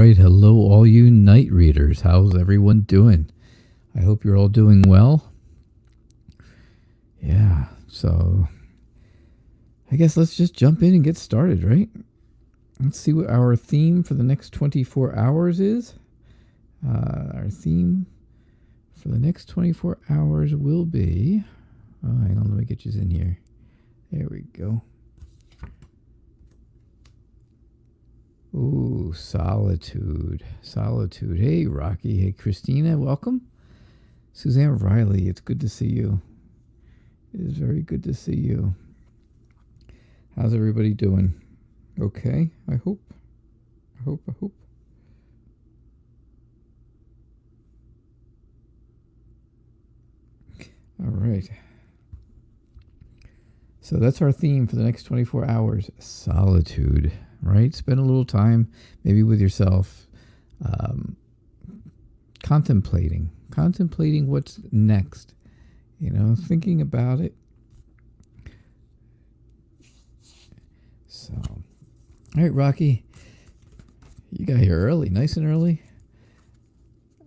right. Hello, all you night readers. How's everyone doing? I hope you're all doing well. Yeah, so I guess let's just jump in and get started, right? Let's see what our theme for the next 24 hours is. Our theme for the next 24 hours will be... Oh, hang on, let me get you in here. There we go. Ooh, solitude. Solitude. Hey, Rocky. Hey, Christina. Welcome. Suzanne Riley. It's good to see you. It is very good to see you. How's everybody doing? Okay, I hope. I hope. All right. So that's our theme for the next 24 hours. Solitude. Right? Spend a little time maybe with yourself, contemplating what's next, thinking about it. So, all right, Rocky, you got here early, nice and early,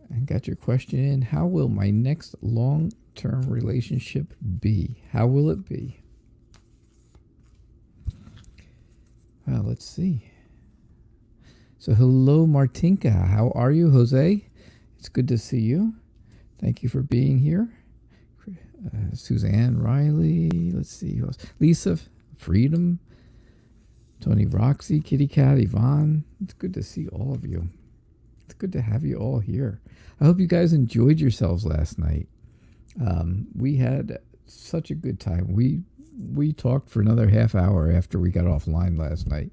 and got your question in. How will my next long-term relationship be? How will it be? Well, let's see. So, hello, Martinka. How are you, Jose? It's good to see you. Thank you for being here. Suzanne Riley. Let's see who else. Lisa Freedom. Tony Roxy, Kitty Cat, Yvonne. It's good to see all of you. It's good to have you all here. I hope you guys enjoyed yourselves last night. We had such a good time. We talked for another half hour after we got offline last night.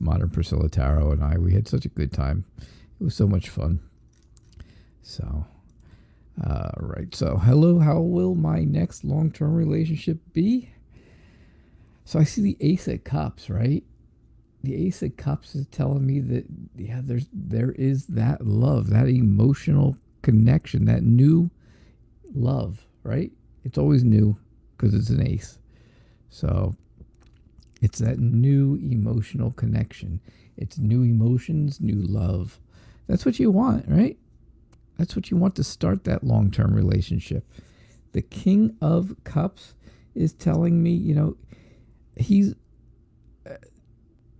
Modern Priscilla Taro and we had such a good time. It was so much fun. So, right. So, hello, how will my next long-term relationship be? So I see the Ace of Cups, right? The Ace of Cups is telling me that, yeah, there is that love, that emotional connection, that new love, right? It's always new, because it's an ace. So it's that new emotional connection. It's new emotions, new love. That's what you want, right? That's what you want to start that long-term relationship. The King of Cups is telling me, he's...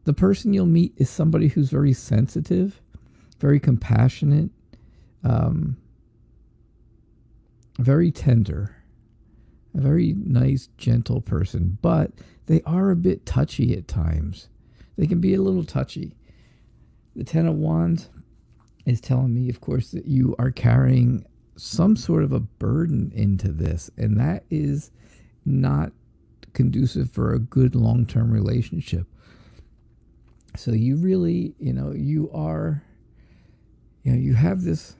the person you'll meet is somebody who's very sensitive, very compassionate, very tender. A very nice, gentle person, but they are a bit touchy at times. They can be a little touchy. The Ten of Wands is telling me, of course, that you are carrying some sort of a burden into this, and that is not conducive for a good long-term relationship. So you really, you have this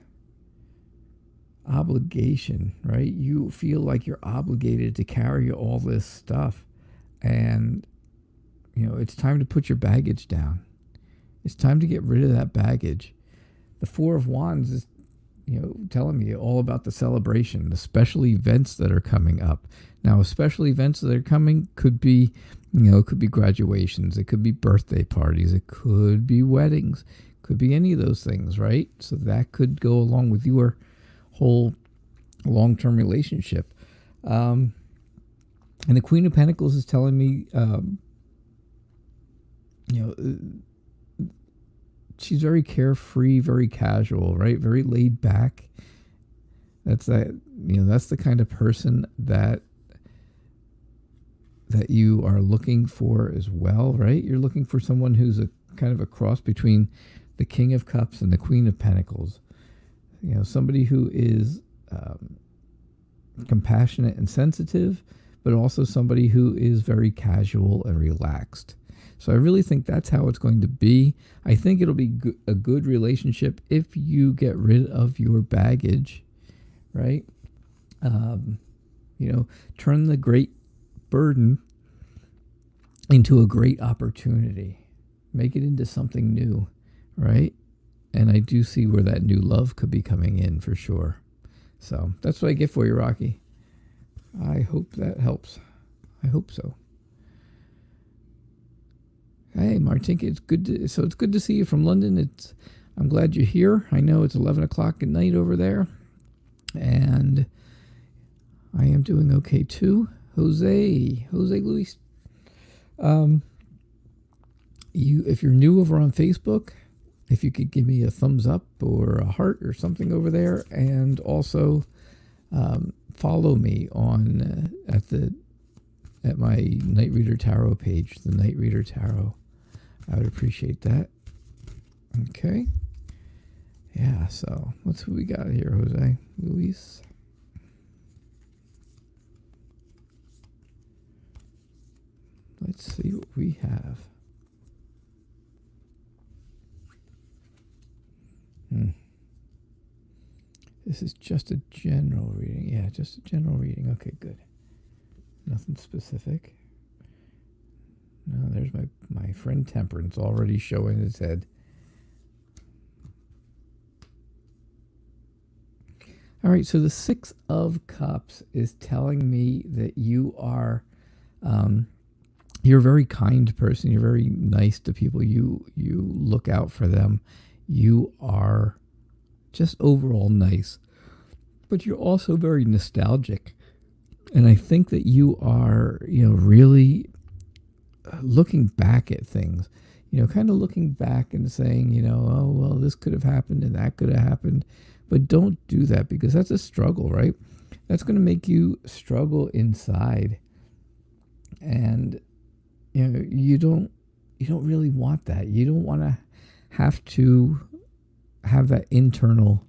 obligation, right? You feel like you're obligated to carry all this stuff, and it's time to put your baggage down. It's time to get rid of that baggage. The Four of Wands is telling me all about the celebration, the special events that are coming up. Now, special events that are coming could be it could be graduations, it could be birthday parties, it could be weddings, could be any of those things, right? So that could go along with your whole long-term relationship. And the Queen of Pentacles is telling me, she's very carefree, very casual, right? Very laid back. That's the kind of person that you are looking for as well, right? You're looking for someone who's a kind of a cross between the King of Cups and the Queen of Pentacles. Somebody who is compassionate and sensitive, but also somebody who is very casual and relaxed. So I really think that's how it's going to be. I think it'll be a good relationship if you get rid of your baggage, right? Turn the great burden into a great opportunity. Make it into something new, right? And I do see where that new love could be coming in for sure. So that's what I get for you, Rocky. I hope that helps. I hope so. Hey, Martinka, it's good to see you from London. I'm glad you're here. I know it's 11 o'clock at night over there, and I am doing okay too. Jose Luis. If you're new over on Facebook, if you could give me a thumbs up or a heart or something over there, and also follow me on at my Night Reader Tarot page, the Night Reader Tarot. I would appreciate that. Okay. Yeah, so what's we got here, Jose Luis? Let's see what we have. This is just a general reading. Yeah, just a general reading. Okay, good. Nothing specific. No, there's my friend Temperance already showing his head. All right, so the Six of Cups is telling me that you are, you're a very kind person. You're very nice to people. You look out for them. You are just overall nice, but you're also very nostalgic. And I think that you are, really looking back at things, kind of looking back and saying, oh, well, this could have happened and that could have happened. But don't do that, because that's a struggle, right? That's going to make you struggle inside. And, you don't really want that. You don't want to have that internal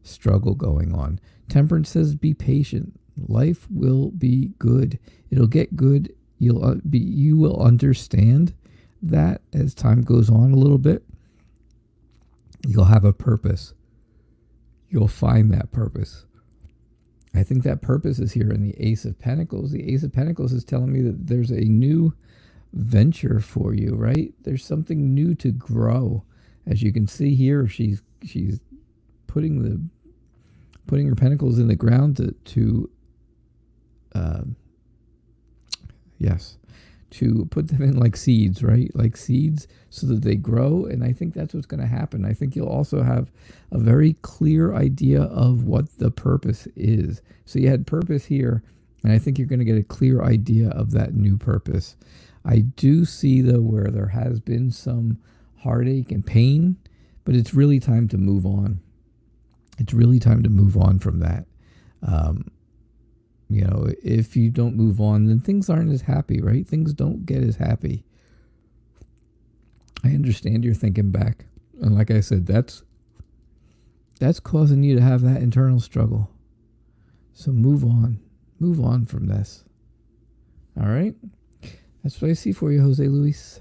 struggle going on. Temperance says, be patient. Life will be good. It'll get good. You will understand that as time goes on a little bit. You'll have a purpose. You'll find that purpose. I think that purpose is here in the Ace of Pentacles. The Ace of Pentacles is telling me that there's a new venture for you, right? There's something new to grow. As you can see here, she's putting her pentacles in the ground to put them in like seeds, right? Like seeds, so that they grow. And I think that's what's going to happen. I think you'll also have a very clear idea of what the purpose is. So you had purpose here, and I think you're going to get a clear idea of that new purpose. I do see, though, where there has been some heartache and pain, but it's really time to move on. It's really time to move on from that. If you don't move on, then things aren't as happy, right? Things don't get as happy. I understand you're thinking back. And like I said, that's causing you to have that internal struggle. So move on. Move on from this. All right? That's what I see for you, Jose Luis.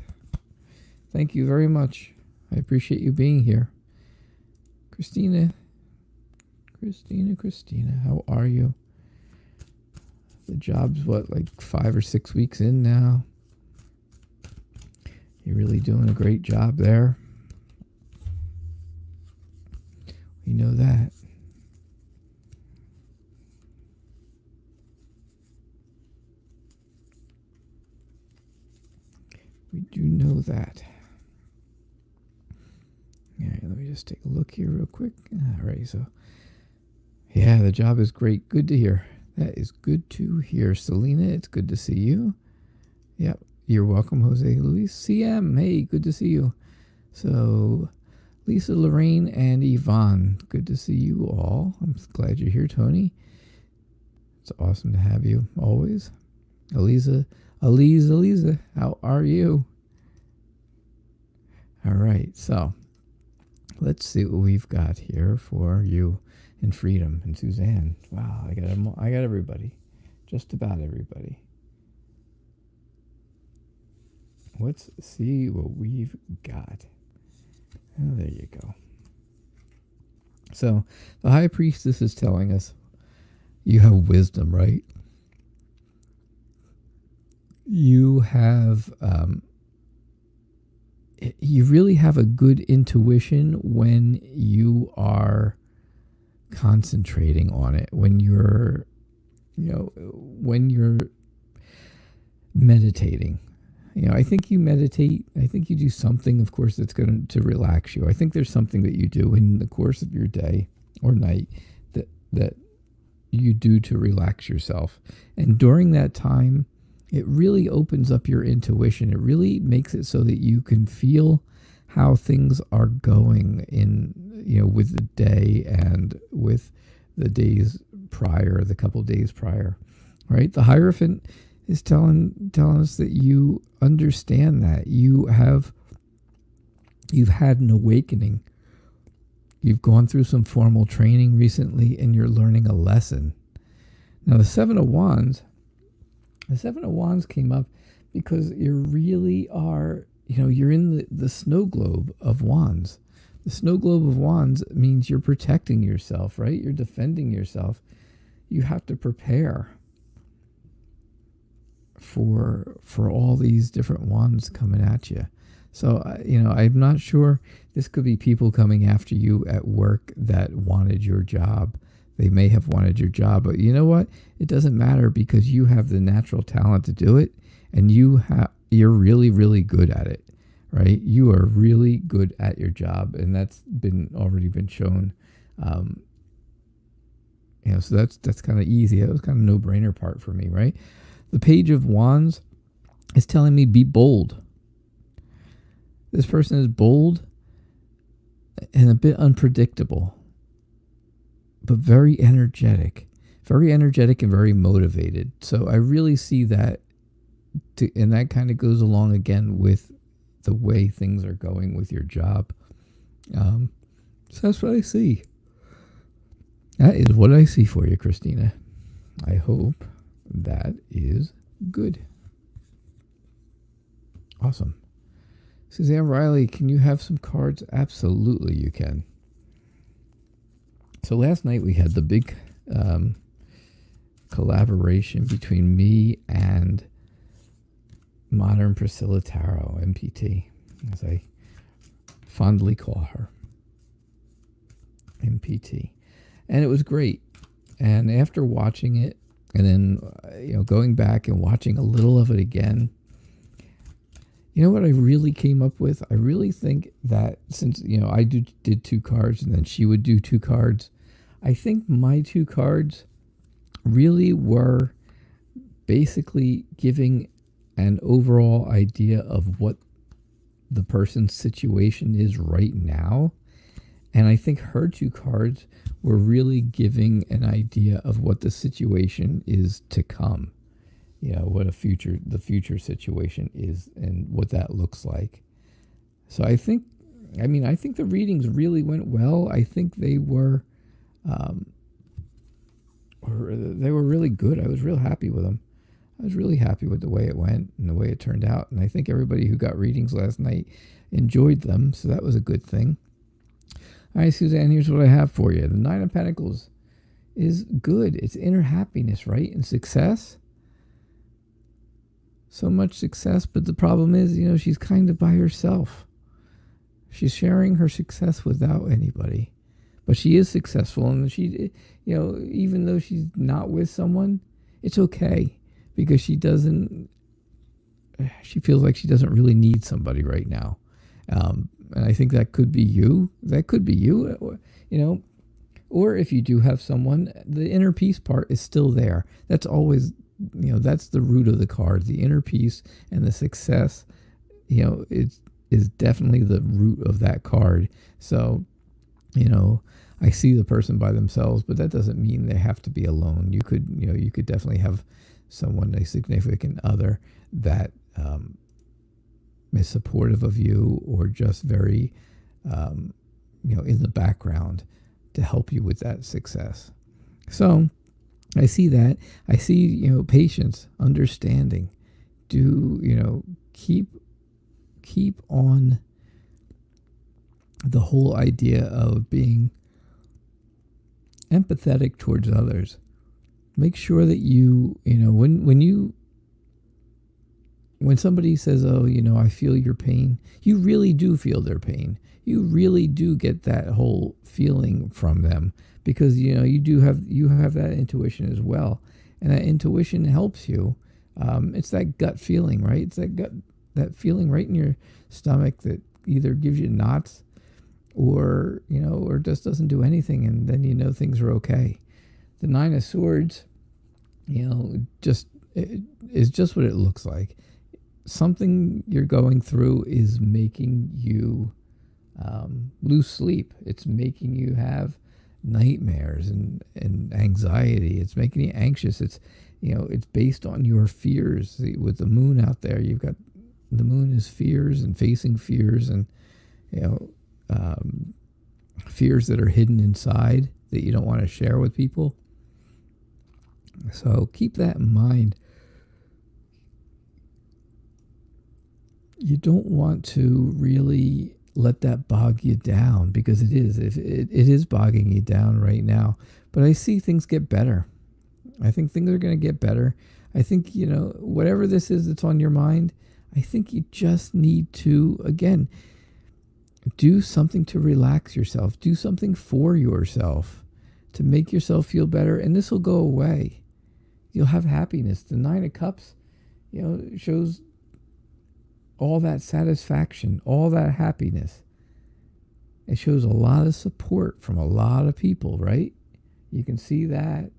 Thank you very much. I appreciate you being here. Christina, how are you? The job's like 5 or 6 weeks in now. You're really doing a great job there. We know that. We do know that. All right, let me just take a look here real quick. All right, so yeah, the job is great. Good to hear. That is good to hear. Selena, it's good to see you. Yep, you're welcome, Jose Luis. CM, hey, good to see you. So, Lisa, Lorraine, and Yvonne, good to see you all. I'm glad you're here, Tony. It's awesome to have you always. Aliza, how are you? All right, so let's see what we've got here for you. And Freedom and Suzanne. Wow, I got everybody. Just about everybody. Let's see what we've got. Oh, there you go. So, the High Priestess is telling us you have wisdom, right? You have, you really have a good intuition when you are concentrating on it, when you're meditating. I think you meditate. I think you do something, of course, that's going to relax you. I think there's something that you do in the course of your day or night that you do to relax yourself. And during that time, it really opens up your intuition. It really makes it so that you can feel how things are going in, with the day and with the days prior, the couple days prior, right? The Hierophant is telling us that you understand that you've had an awakening. You've gone through some formal training recently and you're learning a lesson. Now the Seven of Wands came up because you really are, you're in the snow globe of wands. The snow globe of wands means you're protecting yourself, right? You're defending yourself. You have to prepare for all these different wands coming at you. So, I'm not sure. This could be people coming after you at work that wanted your job. They may have wanted your job, but you know what? It doesn't matter because you have the natural talent to do it, and you're really, really good at it, right? You are really good at your job, and that's already been shown. So that's kind of easy. That was kind of no-brainer part for me, right? The Page of Wands is telling me be bold. This person is bold and a bit unpredictable, but very energetic and very motivated. So I really see that, and that kind of goes along again with the way things are going with your job. So that's what I see. That is what I see for you, Christina. I hope that is good. Awesome. Suzanne Riley, can you have some cards? Absolutely, you can. So last night we had the big collaboration between me and Modern Priscilla Tarot, MPT, as I fondly call her. MPT. And it was great. And after watching it, and then going back and watching a little of it again, you know what I really came up with? I really think that since, I did 2 cards and then she would do 2 cards, I think my 2 cards really were basically giving an overall idea of what the person's situation is right now. And I think her 2 cards were really giving an idea of what the situation is to come. What the future situation is and what that looks like. So I think the readings really went well. I think they were really good. I was real happy with them. I was really happy with the way it went and the way it turned out. And I think everybody who got readings last night enjoyed them. So that was a good thing. All right, Suzanne, here's what I have for you. The Nine of Pentacles is good. It's inner happiness, right? And success. So much success, but the problem is, she's kind of by herself. She's sharing her success without anybody. But she is successful, and she, even though she's not with someone, it's okay because she feels like she doesn't really need somebody right now. And I think that could be you. Or if you do have someone, the inner peace part is still there. That's always, that's the root of the card. The inner peace and the success, is definitely the root of that card. So, I see the person by themselves, but that doesn't mean they have to be alone. You could definitely have someone, a significant other that is supportive of you, or just very, in the background to help you with that success. So I see that. I see, patience, understanding. Keep on the whole idea of being empathetic towards others. Make sure that when somebody says, "Oh, I feel your pain," you really do feel their pain. You really do get that whole feeling from them because you have that intuition as well, and that intuition helps you. It's that gut feeling, right? It's that that feeling right in your stomach that either gives you knots or, or just doesn't do anything, and then things are okay. The Nine of Swords, just it is just what it looks like. Something you're going through is making you lose sleep. It's making you have nightmares and anxiety. It's making you anxious. It's it's based on your fears. See, with the moon out there, you've got the moon is fears and facing fears, and fears that are hidden inside that you don't want to share with people. So keep that in mind. You don't want to really let that bog you down, because it is bogging you down right now. But I see things get better. I think things are going to get better. I think, whatever this is that's on your mind, I think you just need to, again, do something to relax yourself. Do something for yourself to make yourself feel better, and this will go away. You'll have happiness. The Nine of Cups, shows all that satisfaction, all that happiness. It shows a lot of support from a lot of people, right? You can see that.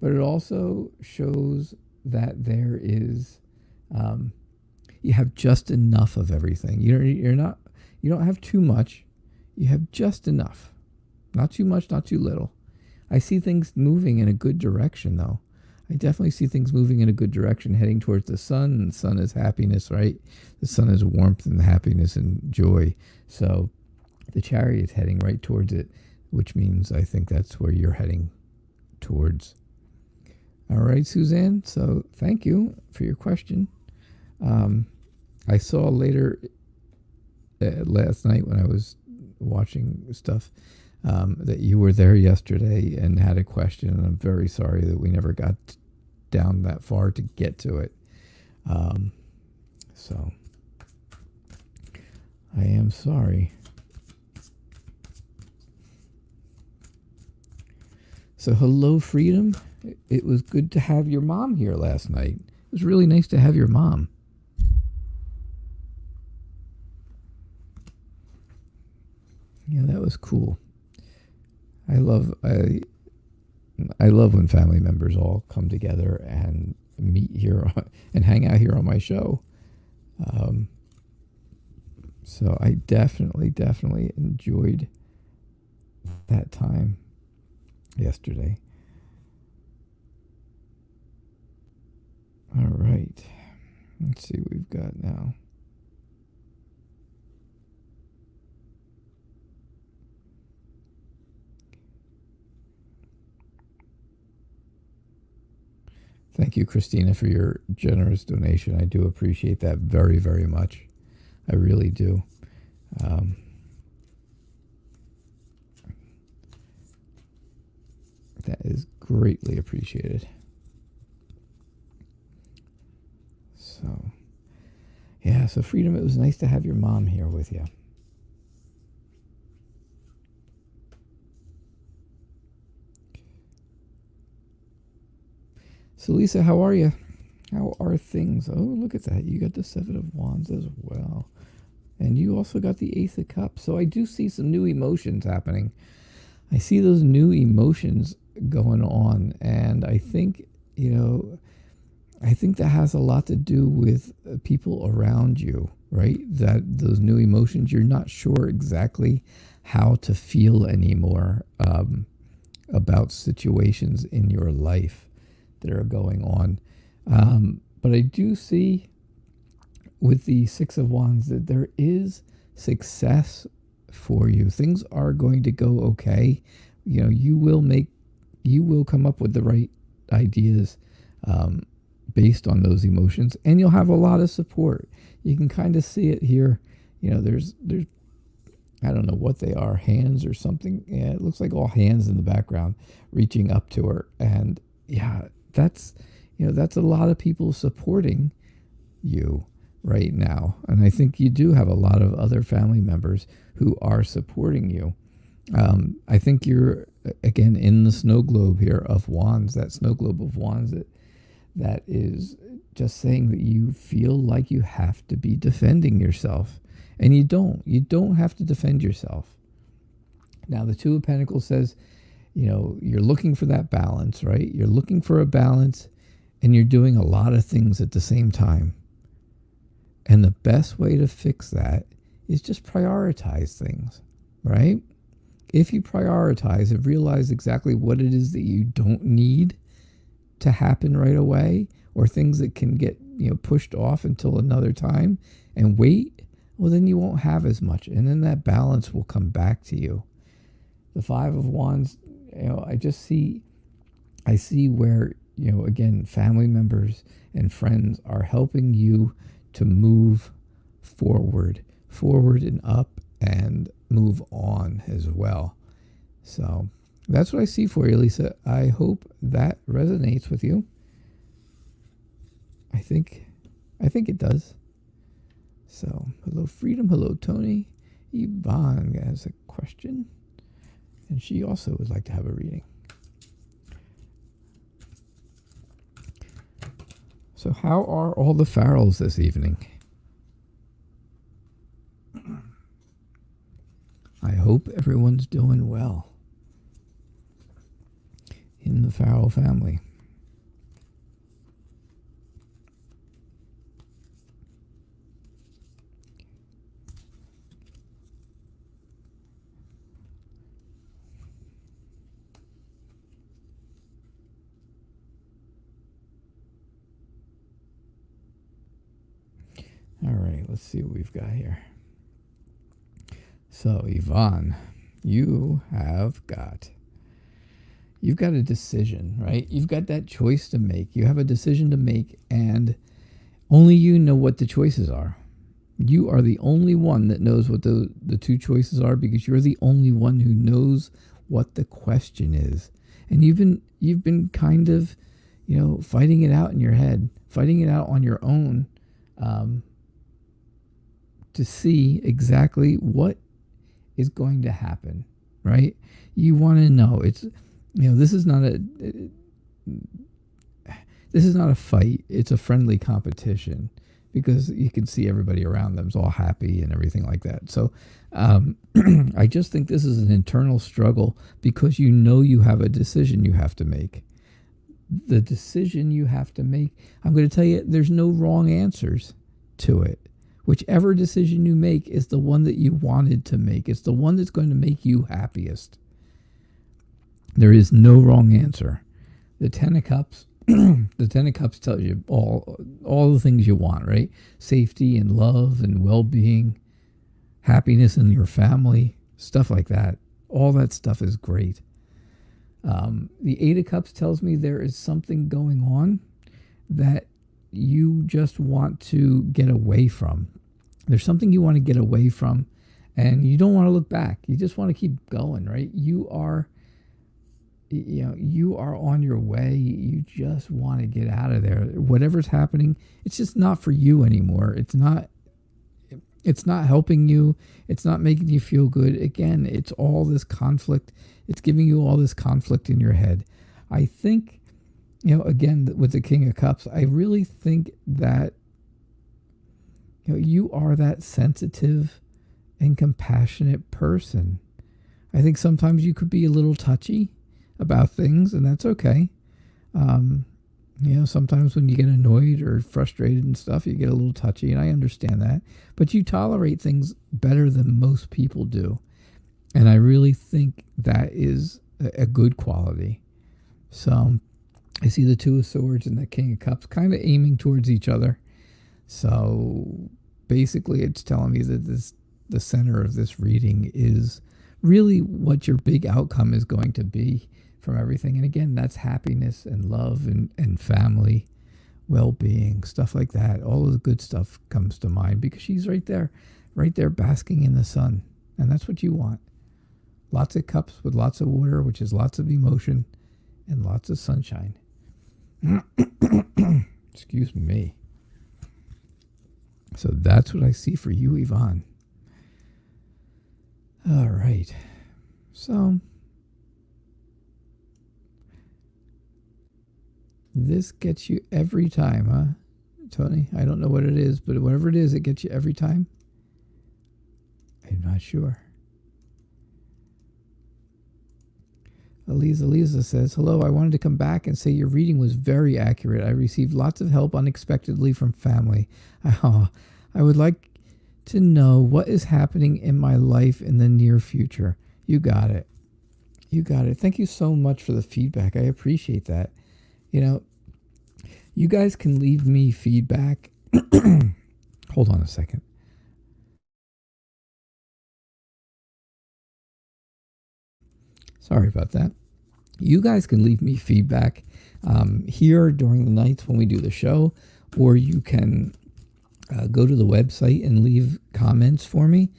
But it also shows that there is, you have just enough of everything. You don't have too much. You have just enough. Not too much, not too little. I see things moving in a good direction, though. I definitely see things moving in a good direction, heading towards the sun. And the sun is happiness, right? The sun is warmth and happiness and joy. So the Chariot's heading right towards it, which means I think that's where you're heading towards. All right, Suzanne. So thank you for your question. I saw later last night when I was watching stuff that you were there yesterday and had a question, and I'm very sorry that we never got down that far to get to it. So I am sorry. So hello, Freedom. It was good to have your mom here last night. It was really nice to have your mom. Yeah, that was cool. I love when family members all come together and meet here and hang out here on my show. So I definitely enjoyed that time yesterday. All right. Let's see what we've got now. Thank you, Christina, for your generous donation. I do appreciate that very, very much. I really do. That is greatly appreciated. So, yeah, so Freedom, it was nice to have your mom here with you. So, Lisa, how are you? How are things? Oh, look at that. You got the Seven of Wands as well. And you also got the Ace of Cups. So I do see some new emotions happening. I see those new emotions going on. And I think, I think that has a lot to do with people around you, right? That those new emotions, you're not sure exactly how to feel anymore about situations in your life that are going on. But I do see with the Six of Wands that there is success for you. Things are going to go okay. You will come up with the right ideas based on those emotions, and you'll have a lot of support. You can kind of see it here. There's I don't know what they are, hands or something. Yeah, it looks like all hands in the background reaching up to her. And yeah, that's a lot of people supporting you right now. And I think you do have a lot of other family members who are supporting you. I think you're, again, in the snow globe here of wands, that snow globe of wands that is just saying that you feel like you have to be defending yourself. And you don't. You don't have to defend yourself. Now, the Two of Pentacles says, you're looking for that balance, right? You're looking for a balance and you're doing a lot of things at the same time. And the best way to fix that is just prioritize things, right? If you prioritize and realize exactly what it is that you don't need to happen right away, or things that can get pushed off until another time and wait, well, then you won't have as much, and then that balance will come back to you. The Five of Wands, I see where, again, family members and friends are helping you to move forward and up and move on as well. So that's what I see for you, Lisa. I hope that resonates with you. I think it does. So, hello, Freedom. Hello, Tony. Yvonne has a question, and she also would like to have a reading. So, how are all the Farrells this evening? I hope everyone's doing well in the Farrell family. All right, let's see what we've got here. So, Yvonne, you've got a decision, right? You've got that choice to make. You have a decision to make, and only you know what the choices are. You are the only one that knows what the two choices are, because you're the only one who knows what the question is. And you've been kind of, fighting it out in your head, fighting it out on your own, to see exactly what is going to happen, right? You want to know. It's, this is not a fight. It's a friendly competition, because you can see everybody around them's all happy and everything like that. So I just think this is an internal struggle, because you have a decision you have to make. The decision you have to make, I'm going to tell you, there's no wrong answers to it. Whichever decision you make is the one that you wanted to make. It's the one that's going to make you happiest. There is no wrong answer. The Ten of Cups, tells you all the things you want, right? Safety and love and well-being, happiness in your family, stuff like that. All that stuff is great. The Eight of Cups tells me there is something going on that you just want to get away from. There's something you want to get away from, and you don't want to look back. You just want to keep going, right? You are on your way. You just want to get out of there. Whatever's happening, it's just not for you anymore. It's not helping you. It's not making you feel good. Again, it's all this conflict. It's giving you all this conflict in your head. I think, again, with the King of Cups, I really think that you are that sensitive and compassionate person. I think sometimes you could be a little touchy about things, and that's okay. Sometimes when you get annoyed or frustrated and stuff, you get a little touchy, and I understand that. But you tolerate things better than most people do. And I really think that is a good quality. So I see the Two of Swords and the King of Cups kind of aiming towards each other. So basically it's telling me that the center of this reading is really what your big outcome is going to be from everything. And again, that's happiness and love and family, well-being, stuff like that. All of the good stuff comes to mind, because she's right there basking in the sun. And that's what you want. Lots of cups with lots of water, which is lots of emotion and lots of sunshine. Excuse me. So that's what I see for you, Yvonne. All right. So this gets you every time, huh? Tony? I don't know what it is, but whatever it is, it gets you every time. I'm not sure. Eliza says, hello, I wanted to come back and say your reading was very accurate. I received lots of help unexpectedly from family. I would like to know what is happening in my life in the near future. You got it. You got it. Thank you so much for the feedback. I appreciate that. You know, you guys can leave me feedback. Hold on a second. Sorry about that. You guys can leave me feedback here during the nights when we do the show, or you can go to the website and leave comments for me.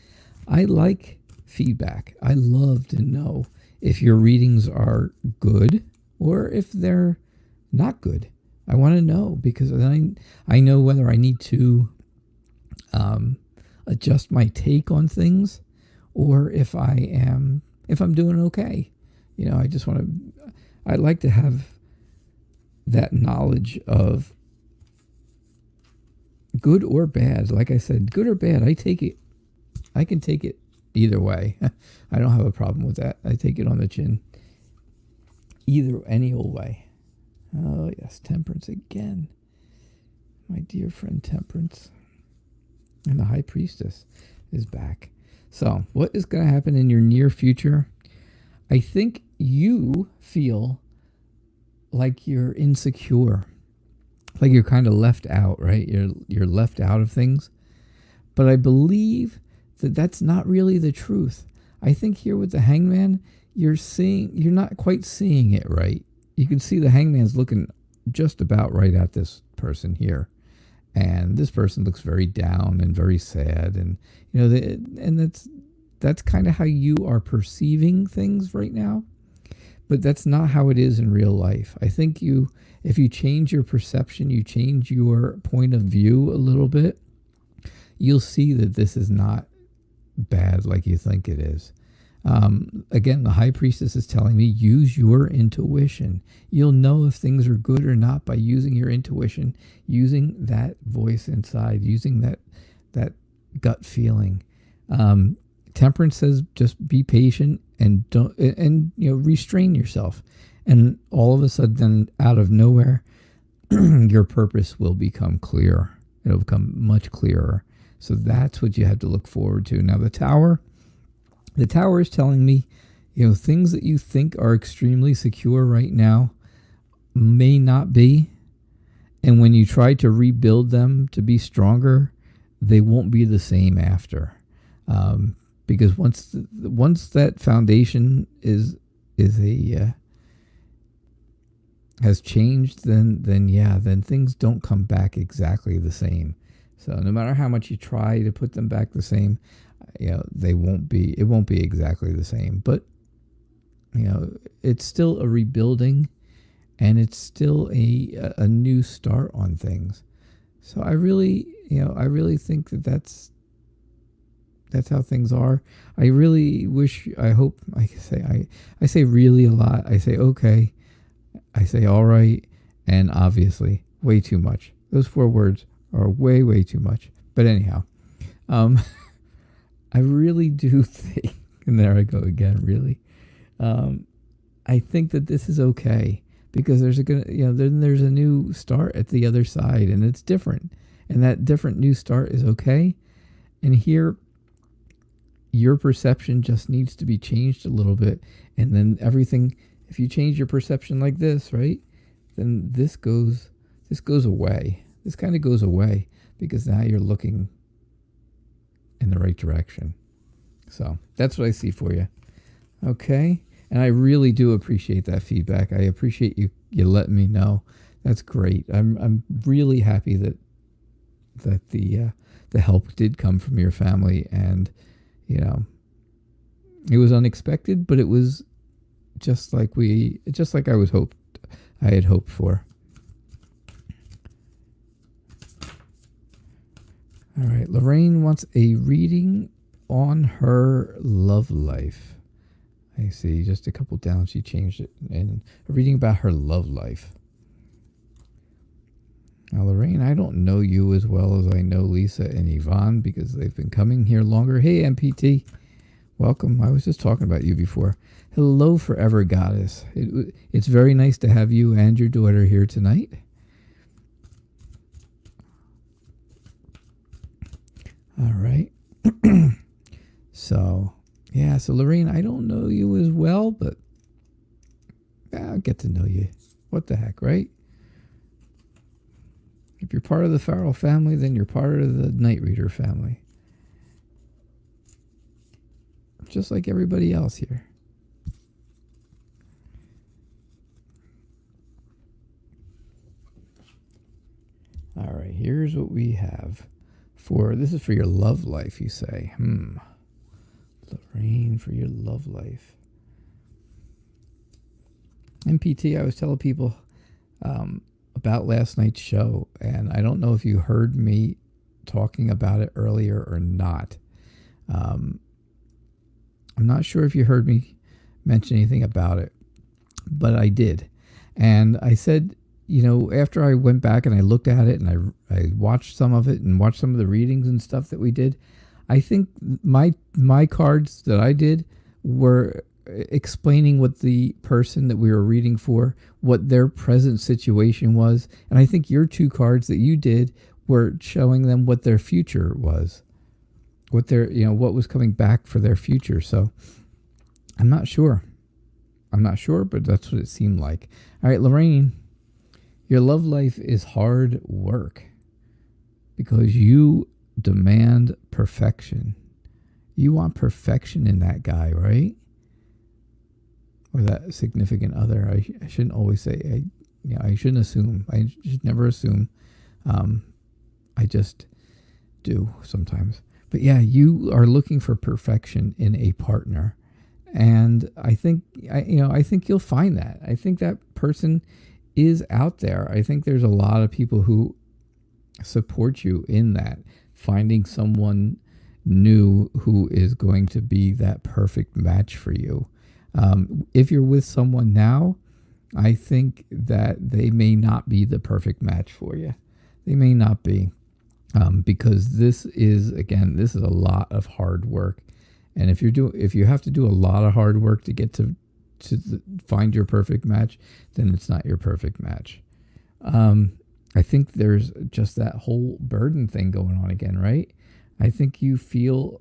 I like feedback. I love to know if your readings are good or if they're not good. I want to know because then I know whether I need to adjust my take on things or if I'm doing okay. You know, I like to have that knowledge of good or bad. Like I said, good or bad, I can take it either way. I don't have a problem with that. I take it on the chin. Any old way. Oh, yes, Temperance again. My dear friend Temperance. And the High Priestess is back. So, what is going to happen in your near future? I think you feel like you're insecure. Like you're kind of left out, right? You're left out of things. But I believe that that's not really the truth. I think here with the Hangman, you're not quite seeing it right. You can see the Hangman's looking just about right at this person here. And this person looks very down and very sad. And, you know, and that's kind of how you are perceiving things right now. But that's not how it is in real life. I think if you change your perception, you change your point of view a little bit, you'll see that this is not bad like you think it is. Again, the High Priestess is telling me use your intuition. You'll know if things are good or not by using your intuition, using that voice inside, using that gut feeling. Temperance says just be patient and restrain yourself. And all of a sudden, out of nowhere, your purpose will become clear. It'll become much clearer. So that's what you have to look forward to. Now, the Tower is telling me, things that you think are extremely secure right now may not be. And when you try to rebuild them to be stronger, they won't be the same after. Because once that foundation has changed, then things don't come back exactly the same. So no matter how much you try to put them back the same, it won't be exactly the same. But it's still a rebuilding, and it's still a new start on things. So I really think that's how things are. I really wish, I hope, I say really a lot. I say okay, I say all right, and obviously way too much. Those 4 words are way, way too much. But anyhow, I really do think, and there I go again, really. I think that this is okay because there's a new start at the other side, and it's different, and that different new start is okay. And here, your perception just needs to be changed a little bit, and then everything. If you change your perception like this, right, then this goes away. This kind of goes away because now you're looking in the right direction. So that's what I see for you. Okay. And I really do appreciate that feedback. I appreciate you letting me know. That's great. I'm really happy that the help did come from your family, and it was unexpected, but it was just like I had hoped for. All right, Lorraine wants a reading on her love life. I see, just a couple down, she changed it, and a reading about her love life. Now, Lorraine, I don't know you as well as I know Lisa and Yvonne because they've been coming here longer. Hey, MPT, welcome. I was just talking about you before. Hello, Forever Goddess. It's very nice to have you and your daughter here tonight. All right. So, yeah, so Lorraine, I don't know you as well, but I'll get to know you. What the heck, right? If you're part of the Farrell family, then you're part of the Night Reader family. Just like everybody else here. All right, here's what we have. This is for your love life, you say. Lorraine, for your love life. MPT, I was telling people about last night's show, and I don't know if you heard me talking about it earlier or not. I'm not sure if you heard me mention anything about it, but I did. And I said, after I went back and I looked at it and I watched some of it and watched some of the readings and stuff that we did, I think my cards that I did were explaining what the person that we were reading for, what their present situation was. And I think your two cards that you did were showing them what their future was, what what was coming back for their future. So I'm not sure, but that's what it seemed like. All right, Lorraine, your love life is hard work because you demand perfection. You want perfection in that guy, right? Or that significant other. I shouldn't always say, I shouldn't assume. I should never assume. I just do sometimes. But yeah, you are looking for perfection in a partner. And I think you'll find that. I think that person is out there. I think there's a lot of people who support you in that, finding someone new who is going to be that perfect match for you. If you're with someone now, I think that they may not be the perfect match for you. They may not be, because this is a lot of hard work. And if you have to do a lot of hard work to get to find your perfect match, then it's not your perfect match. I think there's just that whole burden thing going on again, right? I think you feel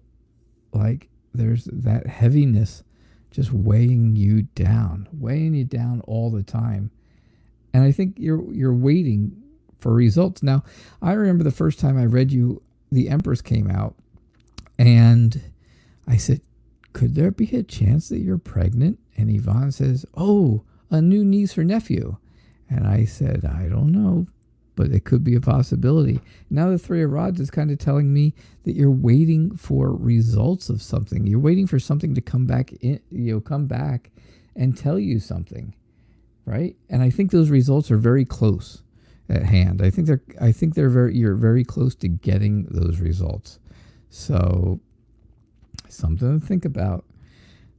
like there's that heaviness just weighing you down all the time. And I think you're waiting for results. Now, I remember the first time I read you, the Empress came out, and I said, could there be a chance that you're pregnant? And Yvonne says, oh, a new niece or nephew. And I said, I don't know, but it could be a possibility. Now the Three of Rods is kind of telling me that you're waiting for results of something. You're waiting for something to come back and tell you something, right? And I think those results are very close at hand. You're very close to getting those results. So something to think about.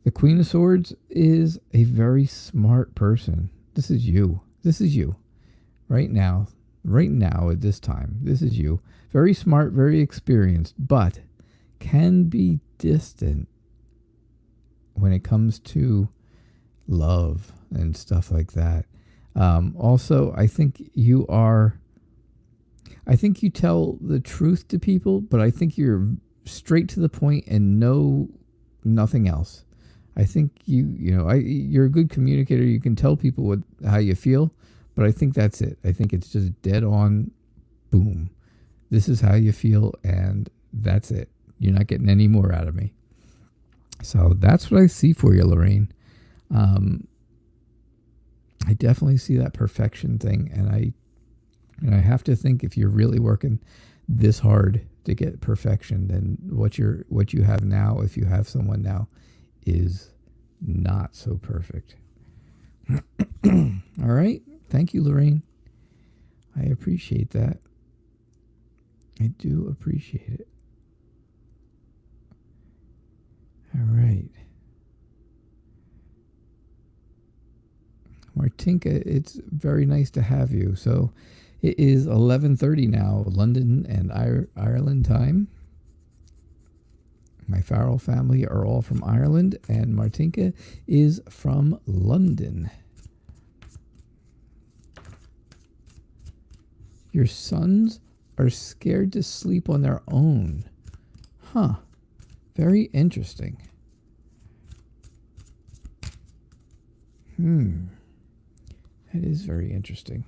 The Queen of Swords is a very smart person. This is you. Right now at this time. This is you. Very smart, very experienced, but can be distant when it comes to love and stuff like that. Also, I think you tell the truth to people, but I think you're straight to the point and nothing else. I think you're a good communicator. You can tell people how you feel, but I think that's it. I think it's just dead on, boom. This is how you feel, and that's it. You're not getting any more out of me. So that's what I see for you, Lorraine. I definitely see that perfection thing, and I have to think if you're really working this hard to get perfection, then what you have now, if you have someone now, is not so perfect. All right. Thank you, Lorraine. I appreciate that. I do appreciate it. All right. Martinka, it's very nice to have you. So, It is 11:30 now, London and Ireland time. My Farrell family are all from Ireland, and Martinka is from London. Your sons are scared to sleep on their own. Huh. Very interesting. That is very interesting.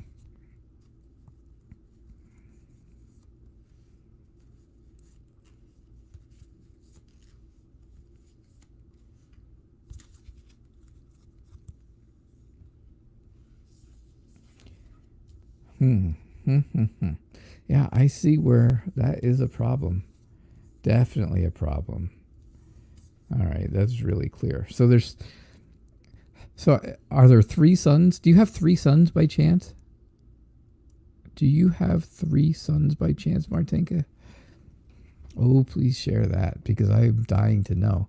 Yeah, I see where that is a problem. Definitely a problem. All right, that's really clear. So are there 3 sons? Do you have 3 sons by chance? Do you have 3 sons by chance, Martinka? Oh, please share that because I'm dying to know.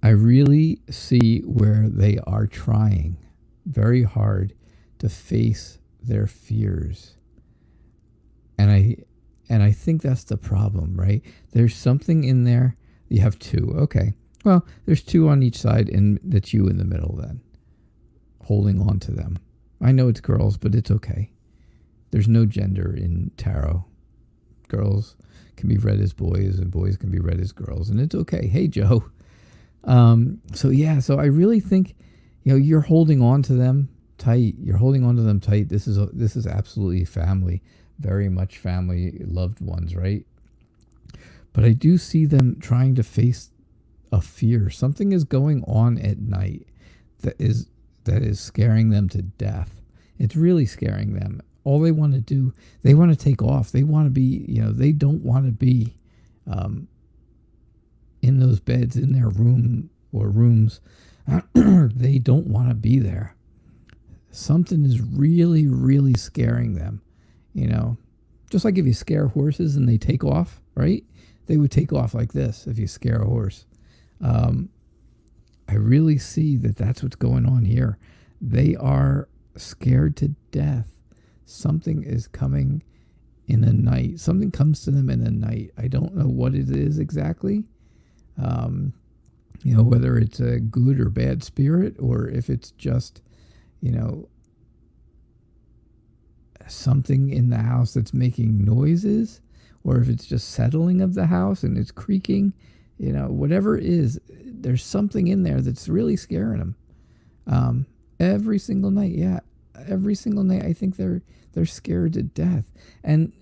I really see where they are trying very hard to face their fears. And I think that's the problem, right? There's something in there. You have 2. Okay. Well, there's 2 on each side, and that's you in the middle then, holding on to them. I know it's girls, but it's okay. There's no gender in tarot. Girls can be read as boys, and boys can be read as girls, and it's okay. Hey, Joe. So I really think, you're holding on to them tight. You're holding on to them tight. This is absolutely family, very much family, loved ones, right? But I do see them trying to face a fear. Something is going on at night that is scaring them to death. It's really scaring them. All they want to do, they want to take off. They want to be, they don't want to be in those beds in their room or rooms. They don't want to be there. Something is really, really scaring them. Just like if you scare horses and they take off, right? They would take off like this if you scare a horse. I really see that that's what's going on here. They are scared to death. Something is coming in the night. Something comes to them in the night. I don't know what it is exactly. Whether it's a good or bad spirit, or if it's just, something in the house that's making noises, or if it's just settling of the house and it's creaking, whatever it is, there's something in there that's really scaring them. Every single night, yeah. Every single night, I think they're scared to death. And,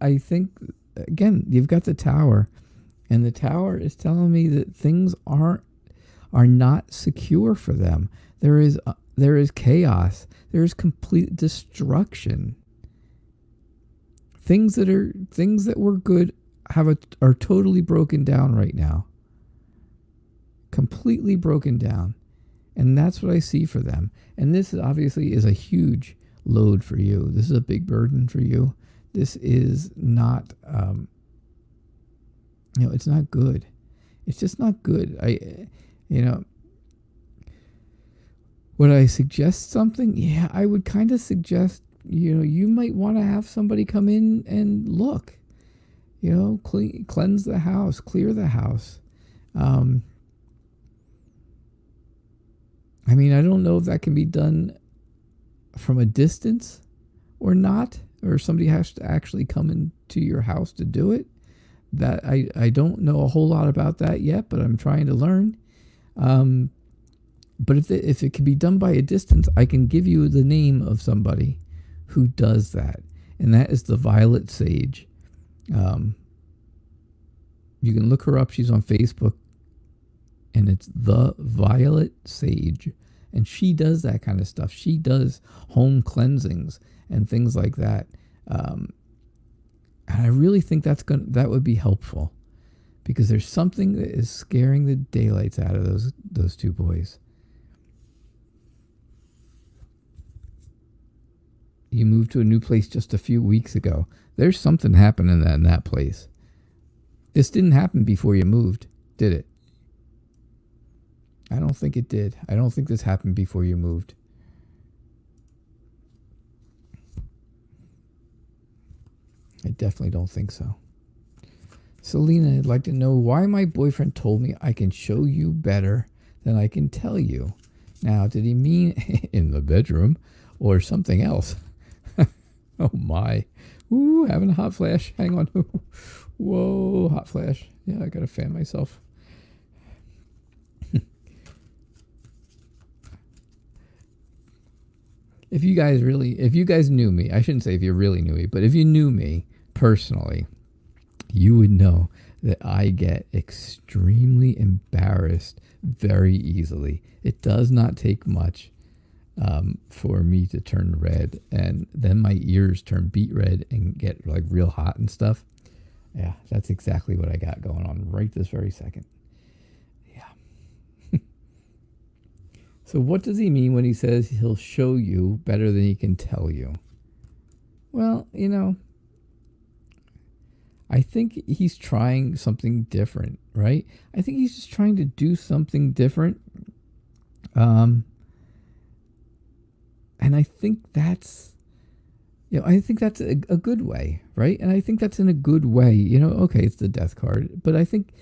I think, again, you've got the tower, and the tower is telling me that things are not secure for them. There is chaos. There is complete destruction. Things that were good are totally broken down right now. Completely broken down. And that's what I see for them. And this obviously is a huge load for you. This is a big burden for you. This is not, it's not good. It's just not good. Would I suggest something? Yeah, I would kind of suggest, you might want to have somebody come in and look, cleanse the house, clear the house. I don't know if that can be done from a distance or not, or somebody has to actually come into your house to do it. That I don't know a whole lot about that yet, but I'm trying to learn. But if it can be done by a distance, I can give you the name of somebody who does that, and that is the Violet Sage. You can look her up. She's on Facebook, and it's the Violet Sage, and she does that kind of stuff. She does home cleansings and things like that. And I really think that would be helpful, because there's something that is scaring the daylights out of those 2 boys. You moved to a new place just a few weeks ago. There's something happening in that place. This didn't happen before you moved, did it? I don't think it did. I don't think this happened before you moved. I definitely don't think so. Selena, I'd like to know why my boyfriend told me I can show you better than I can tell you. Now, did he mean in the bedroom or something else? Oh my. Ooh, having a hot flash. Hang on. Whoa, hot flash. Yeah, I gotta fan myself. If you guys knew me, I shouldn't say if you really knew me, but if you knew me personally, you would know that I get extremely embarrassed very easily. It does not take much for me to turn red, and then my ears turn beet red and get like real hot and stuff. Yeah, that's exactly what I got going on right this very second. Yeah. So what does he mean when he says he'll show you better than he can tell you? Well, I think he's trying something different, right? I think he's just trying to do something different. And I think that's, I think that's a good way, right? And I think that's in a good way, okay, it's the death card, but I think,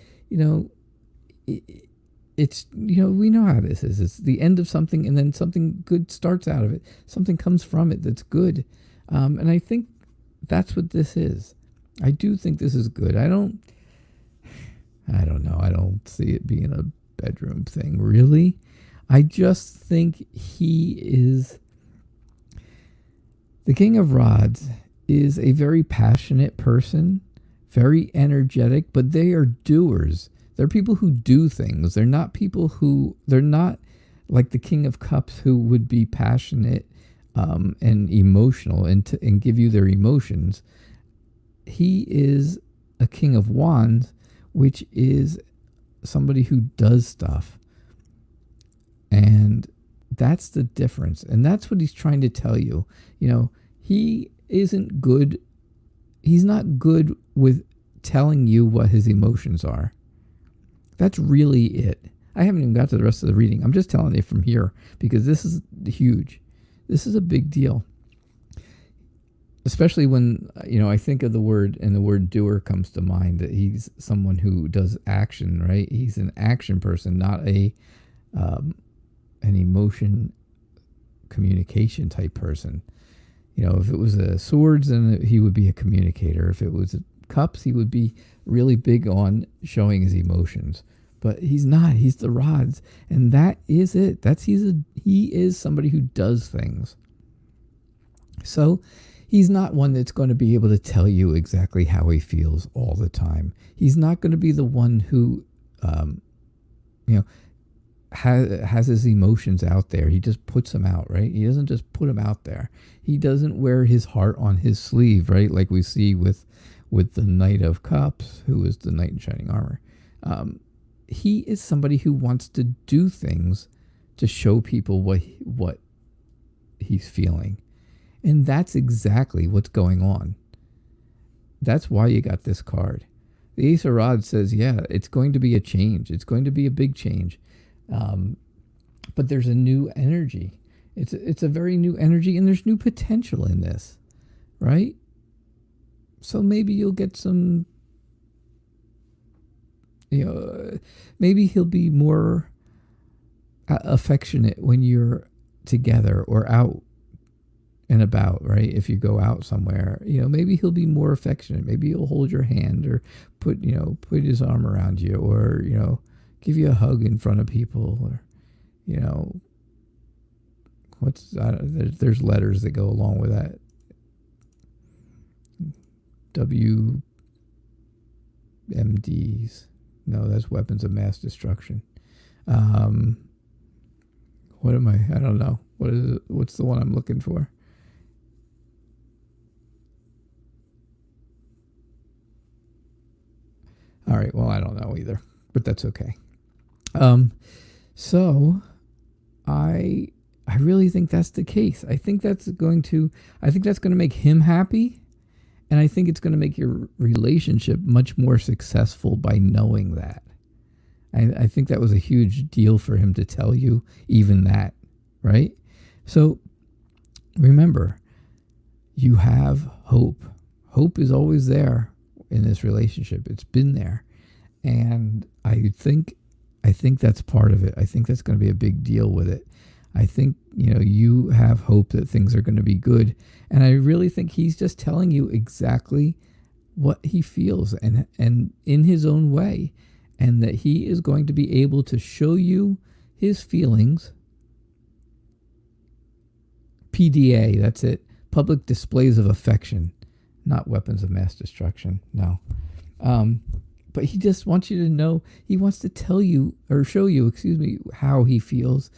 it's, we know how this is. It's the end of something and then something good starts out of it. Something comes from it that's good. And I think that's what this is. I do think this is good. I don't know. I don't see it being a bedroom thing, really. I just think he is... The King of Rods is a very passionate person, very energetic, but they are doers. They're people who do things. They're not like the King of Cups who would be passionate and emotional and give you their emotions. He is a King of Wands, which is somebody who does stuff. And that's the difference. And that's what he's trying to tell you. He isn't good. He's not good with telling you what his emotions are. That's really it. I haven't even got to the rest of the reading. I'm just telling you from here because this is huge. This is a big deal. Especially when, I think of the word and the word doer comes to mind, that he's someone who does action, right? He's an action person, not an emotion communication type person. If it was a swords, then he would be a communicator. If it was cups, he would be really big on showing his emotions. But he's not. He's the rods, and that is it. He is somebody who does things. So he's not one that's going to be able to tell you exactly how he feels all the time. He's not going to be the one who, has his emotions out there. He just puts them out, right? He doesn't just put them out there. He doesn't wear his heart on his sleeve, right? Like we see with the Knight of Cups, who is the knight in shining armor. He is somebody who wants to do things to show people what he's feeling. And that's exactly what's going on. That's why you got this card. The Ace of Rods says, yeah, it's going to be a change. It's going to be a big change. But there's a new energy. It's a very new energy, and there's new potential in this, right? So maybe you'll get some, maybe he'll be more affectionate when you're together or out and about, right? If you go out somewhere, maybe he'll be more affectionate. Maybe he'll hold your hand or put his arm around you, or, give you a hug in front of people, or, there's letters that go along with that. WMDs. No, that's weapons of mass destruction. What am I? I don't know. What is it? What's the one I'm looking for? All right. Well, I don't know either, but that's okay. So I really think that's the case. I think that's going to make him happy. And I think it's going to make your relationship much more successful by knowing that. I think that was a huge deal for him to tell you even that, right? So remember, you have hope. hope is always there in this relationship. It's been there. And I think that's part of it. I think that's going to be a big deal with it. I think, you have hope that things are going to be good. And I really think he's just telling you exactly what he feels and in his own way. And that he is going to be able to show you his feelings. PDA, that's it. Public displays of affection, not weapons of mass destruction. No. But he just wants you to know, he wants to tell you, or show you, how he feels.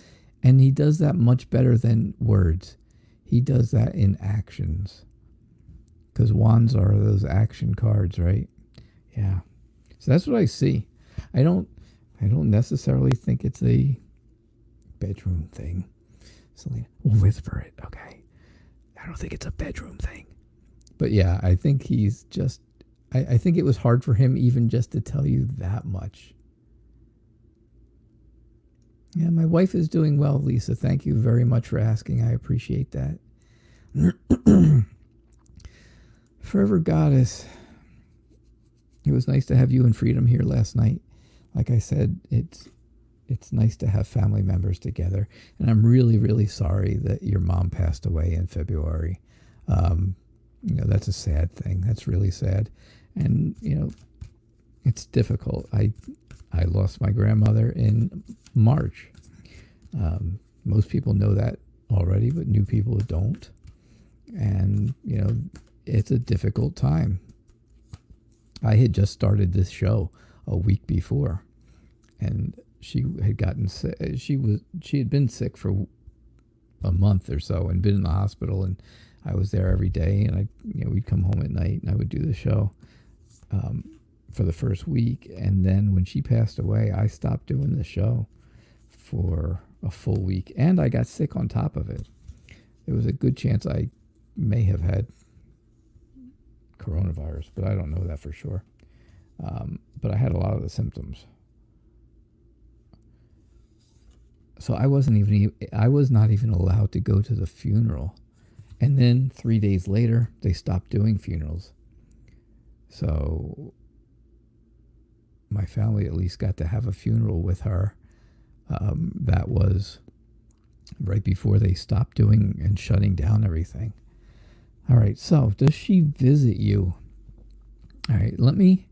And he does that much better than words. He does that in actions. Because wands are those action cards, right? Yeah. So that's what I see. I don't necessarily think it's a bedroom thing. Selena, we'll whisper it, okay? I don't think it's a bedroom thing. But yeah, I think he's just, I think it was hard for him even just to tell you that much. Yeah, my wife is doing well, Lisa. Thank you very much for asking. I appreciate that. Forever Goddess. It was nice to have you and Freedom here last night. Like I said, it's nice to have family members together. And I'm really, really sorry that your mom passed away in February. That's a sad thing. That's really sad. And, it's difficult. I lost my grandmother in March. Most people know that already, but new people don't. And, it's a difficult time. I had just started this show a week before, and she had gotten sick. She had been sick for a month or so and been in the hospital, and I was there every day, and we'd come home at night and I would do the show for the first week. And then when she passed away, I stopped doing the show for a full week, and I got sick on top of it. There was a good chance I may have had coronavirus, but I don't know that for sure. But I had a lot of the symptoms. So I was not even allowed to go to the funeral. And then 3 days later, they stopped doing funerals. So my family at least got to have a funeral with her. That was right before they stopped doing and shutting down everything. All right, so does she visit you? All right, let me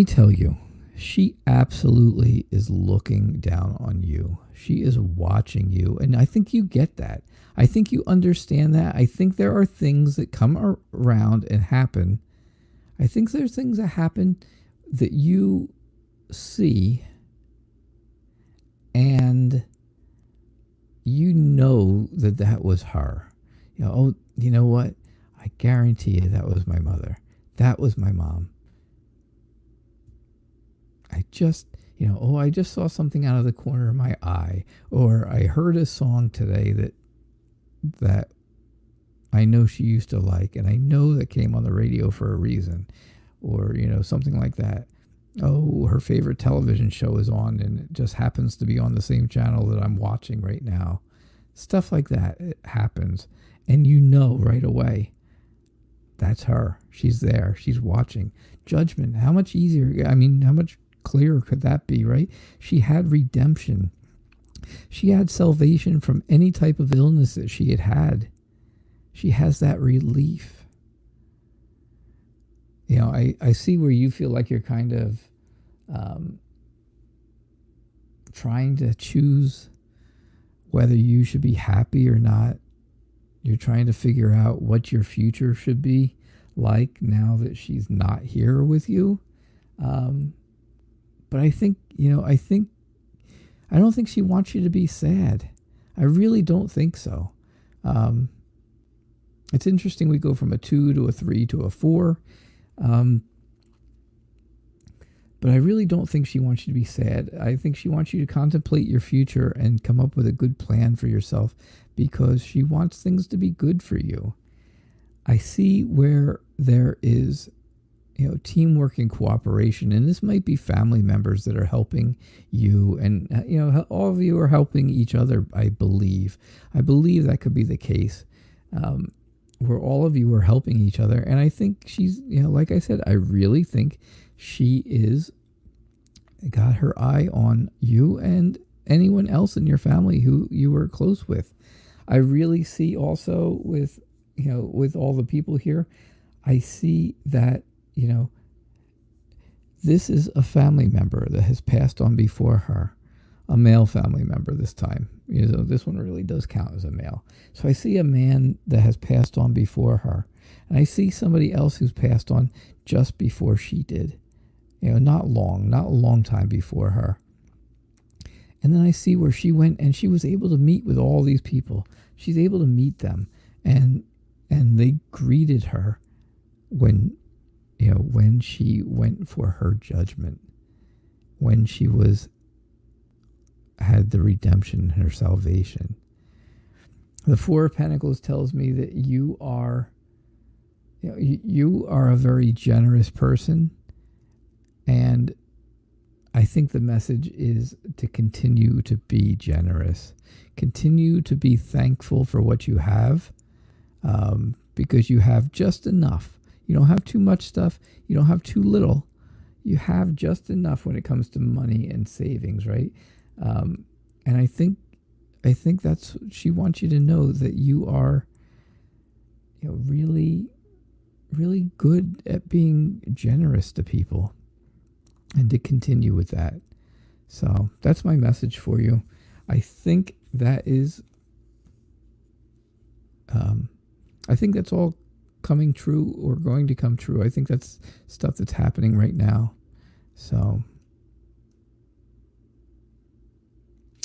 tell you, she absolutely is looking down on you. She is watching you, and I think you get that. I think you understand that. I think there are things that come around and happen. I think there's things that happen that you see, and you know that was her. Oh, you know what? I guarantee you that was my mother. That was my mom. I just saw something out of the corner of my eye, or I heard a song today that I know she used to like, and I know that came on the radio for a reason, or something like that. Oh, her favorite television show is on, and it just happens to be on the same channel that I'm watching right now. Stuff like that, it happens, and right away, that's her. She's there. She's watching. Judgment. How much easier? How much clearer could that be, right? She had redemption. She had salvation from any type of illness that she had. She has that relief. I see where you feel like you're kind of trying to choose whether you should be happy or not. You're trying to figure out what your future should be like now that she's not here with you. But I think, I don't think she wants you to be sad. I really don't think so. It's interesting. We go from a 2 to a 3 to a 4. But I really don't think she wants you to be sad. I think she wants you to contemplate your future and come up with a good plan for yourself, because she wants things to be good for you. I see where there is, teamwork and cooperation, and this might be family members that are helping you, and, all of you are helping each other, I believe. I believe that could be the case. where all of you are helping each other. And I think she's, like I said, I really think she is got her eye on you and anyone else in your family who you were close with. I really see also with, with all the people here, I see that, this is a family member that has passed on before her, a male family member this time. This one really does count as a male. So I see a man that has passed on before her, and I see somebody else who's passed on just before she did. Not a long time before her. And then I see where she went and she was able to meet with all these people. She's able to meet them, and they greeted her when she went for her judgment, when she had the redemption and her salvation. The Four of Pentacles tells me that you are a very generous person, and I think the message is to continue to be generous, continue to be thankful for what you have, because you have just enough. You don't have too much stuff. You don't have too little. You have just enough when it comes to money and savings, right? And I think that's, she wants you to know that you are, really, really good at being generous to people, and to continue with that. So that's my message for you. I think that is, I think that's all coming true or going to come true. I think that's stuff that's happening right now. So,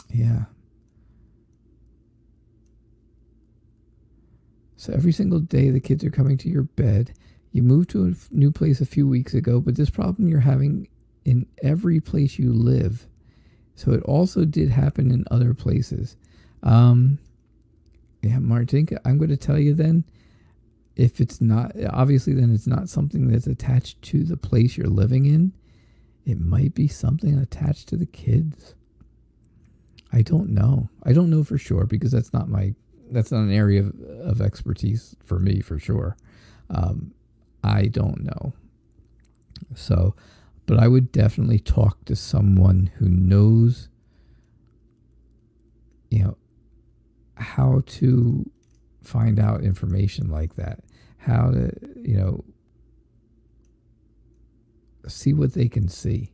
yeah. So every single day the kids are coming to your bed. You moved to a new place a few weeks ago, but this problem you're having in every place you live. So it also did happen in other places. Martinka, I'm going to tell you then, if it's not, obviously then it's not something that's attached to the place you're living in. It might be something attached to the kids. I don't know. I don't know for sure, because that's not an area of expertise for me, for sure. I don't know. So, but I would definitely talk to someone who knows, how to find out information like that, how to, see what they can see.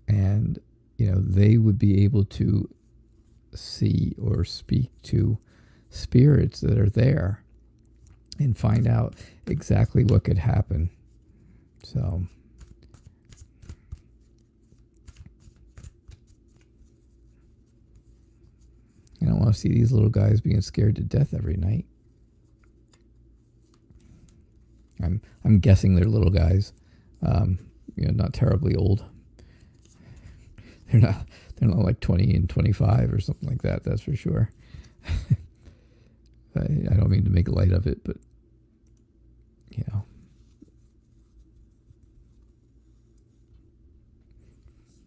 And, they would be able to see or speak to spirits that are there and find out exactly what could happen. So, I don't want to see these little guys being scared to death every night. I'm guessing they're little guys, not terribly old. They're not like 20 and 25 or something like that. That's for sure. I don't mean to make light of it, but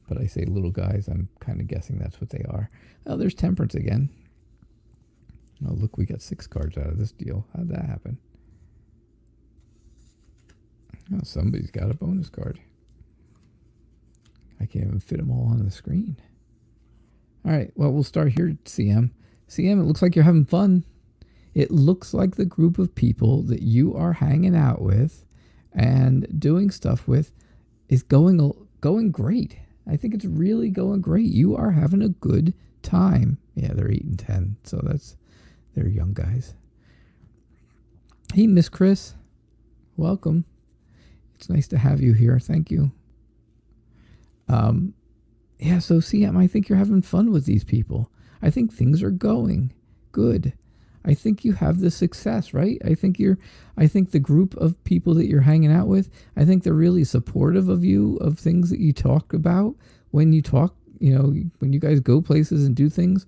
But I say little guys, I'm kind of guessing that's what they are. Oh, there's Temperance again. Oh, look, we got 6 cards out of this deal. How'd that happen? Oh, somebody's got a bonus card. I can't even fit them all on the screen. All right, well, we'll start here, CM. CM, it looks like you're having fun. It looks like the group of people that you are hanging out with and doing stuff with is going great. I think it's really going great. You are having a good time. Yeah, they're 8 and 10, so they're young guys. Hey, Miss Chris. Welcome. It's nice to have you here. Thank you. Yeah, so CM, I think you're having fun with these people. I think things are going good. I think you have the success, right? I think the group of people that you're hanging out with, I think they're really supportive of you, of things that you talk about. When you talk, when you guys go places and do things,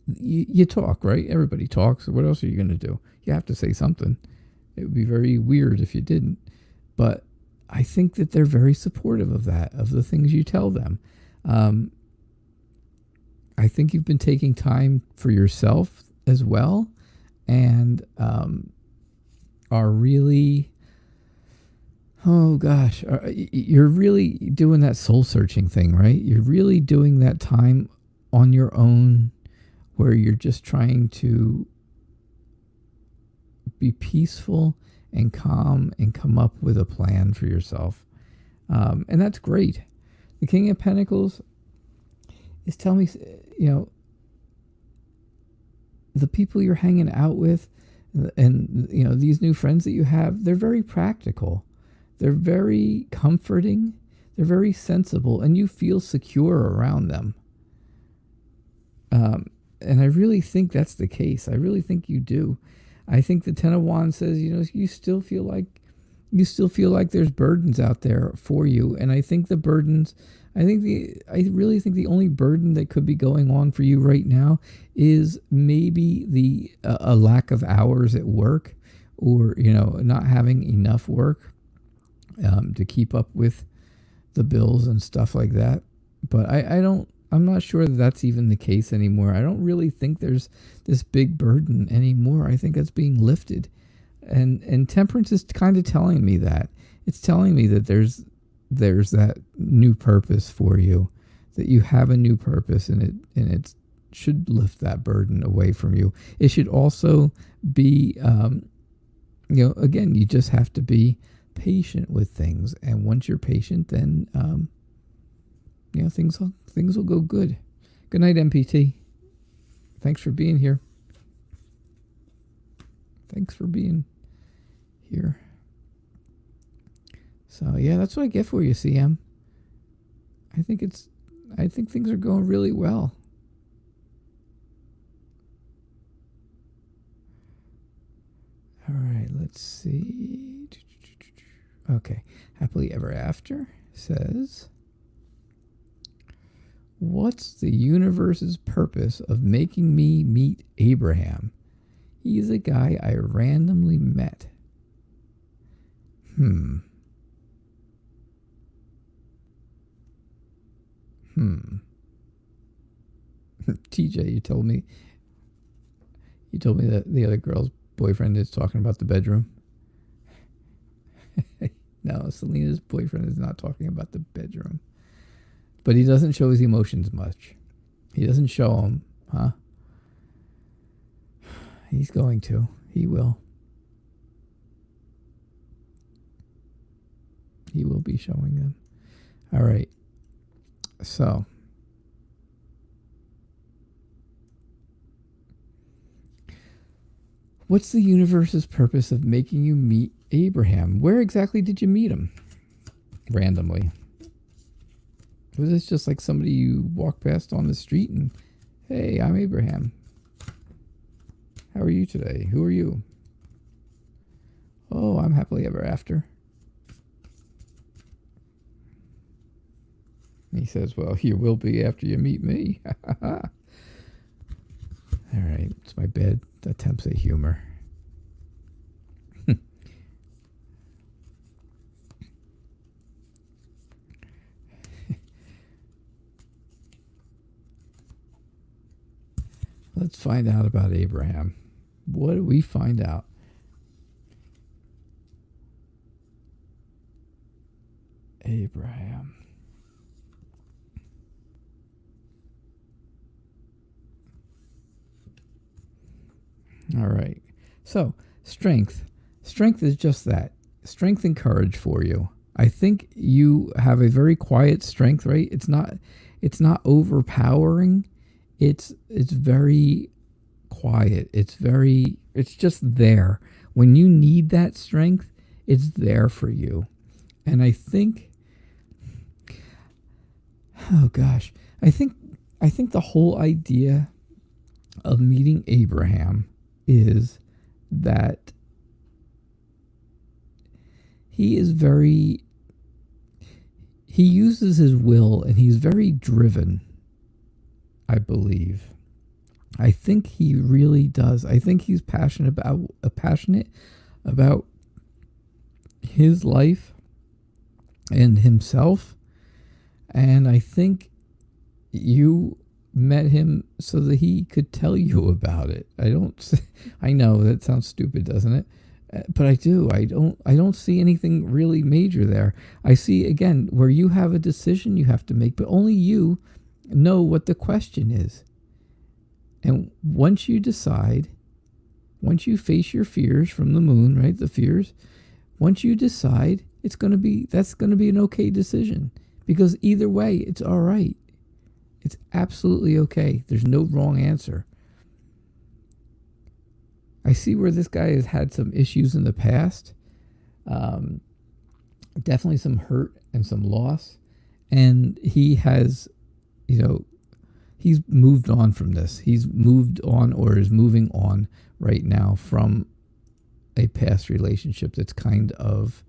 you talk, right? Everybody talks. What else are you going to do? You have to say something. It would be very weird if you didn't. But I think that they're very supportive of that, of the things you tell them. I think you've been taking time for yourself as well, and are really, oh gosh, you're really doing that soul searching thing, right? You're really doing that time on your own where you're just trying to be peaceful and calm and come up with a plan for yourself. And that's great. The King of Pentacles is telling me, the people you're hanging out with and, these new friends that you have, they're very practical. They're very comforting. They're very sensible, and you feel secure around them. And I really think that's the case. I really think you do. I think the Ten of Wands says, you still feel like there's burdens out there for you. And I think the burdens, I really think the only burden that could be going on for you right now is maybe a lack of hours at work, or, not having enough work to keep up with the bills and stuff like that. But I'm not sure that that's even the case anymore. I don't really think there's this big burden anymore. I think that's being lifted. And Temperance is kind of telling me that. It's telling me that there's that new purpose for you, that you have a new purpose, and it should lift that burden away from you. It should also be, again, you just have to be patient with things. And once you're patient, then, things will go good. Good night, MPT. Thanks for being here. Thanks for being here. So yeah, that's what I get for you, CM. I think things are going really well. All right, let's see. Okay, Happily Ever After says, what's the universe's purpose of making me meet Abraham? He's a guy I randomly met. TJ, you told me that the other girl's boyfriend is talking about the bedroom. No, Selena's boyfriend is not talking about the bedroom. But he doesn't show his emotions much. He doesn't show them, huh? He's going to. He will. He will be showing them. All right. So, what's the universe's purpose of making you meet Abraham? Where exactly did you meet him? Randomly. Was this just like somebody you walk past on the street and, hey, I'm Abraham. How are you today? Who are you? Oh, I'm happily ever after. He says, well, you will be after you meet me. All right, it's my bad attempts at humor. Let's find out about Abraham. What do we find out? Abraham. All right. So, strength. Strength is just that. Strength and courage for you. I think you have a very quiet strength, right? It's not overpowering. It's very quiet. It's just there. When you need that strength, it's there for you. And I think, oh gosh, I think the whole idea of meeting Abraham is that he uses his will, and he's very driven, I believe. I think he really does. I think he's passionate about his life and himself. And I think you met him so that he could tell you about it. I know that sounds stupid, doesn't it? But I do. I don't see anything really major there. I see, again, where you have a decision you have to make, but only you know what the question is. And once you decide, once you face your fears from the moon, right? The fears, once you decide, that's going to be an okay decision, because either way, it's all right. It's absolutely okay. There's no wrong answer. I see where this guy has had some issues in the past. Definitely some hurt and some loss. And he has, he's moved on from this. He's moved on, or is moving on right now from a past relationship that's kind of,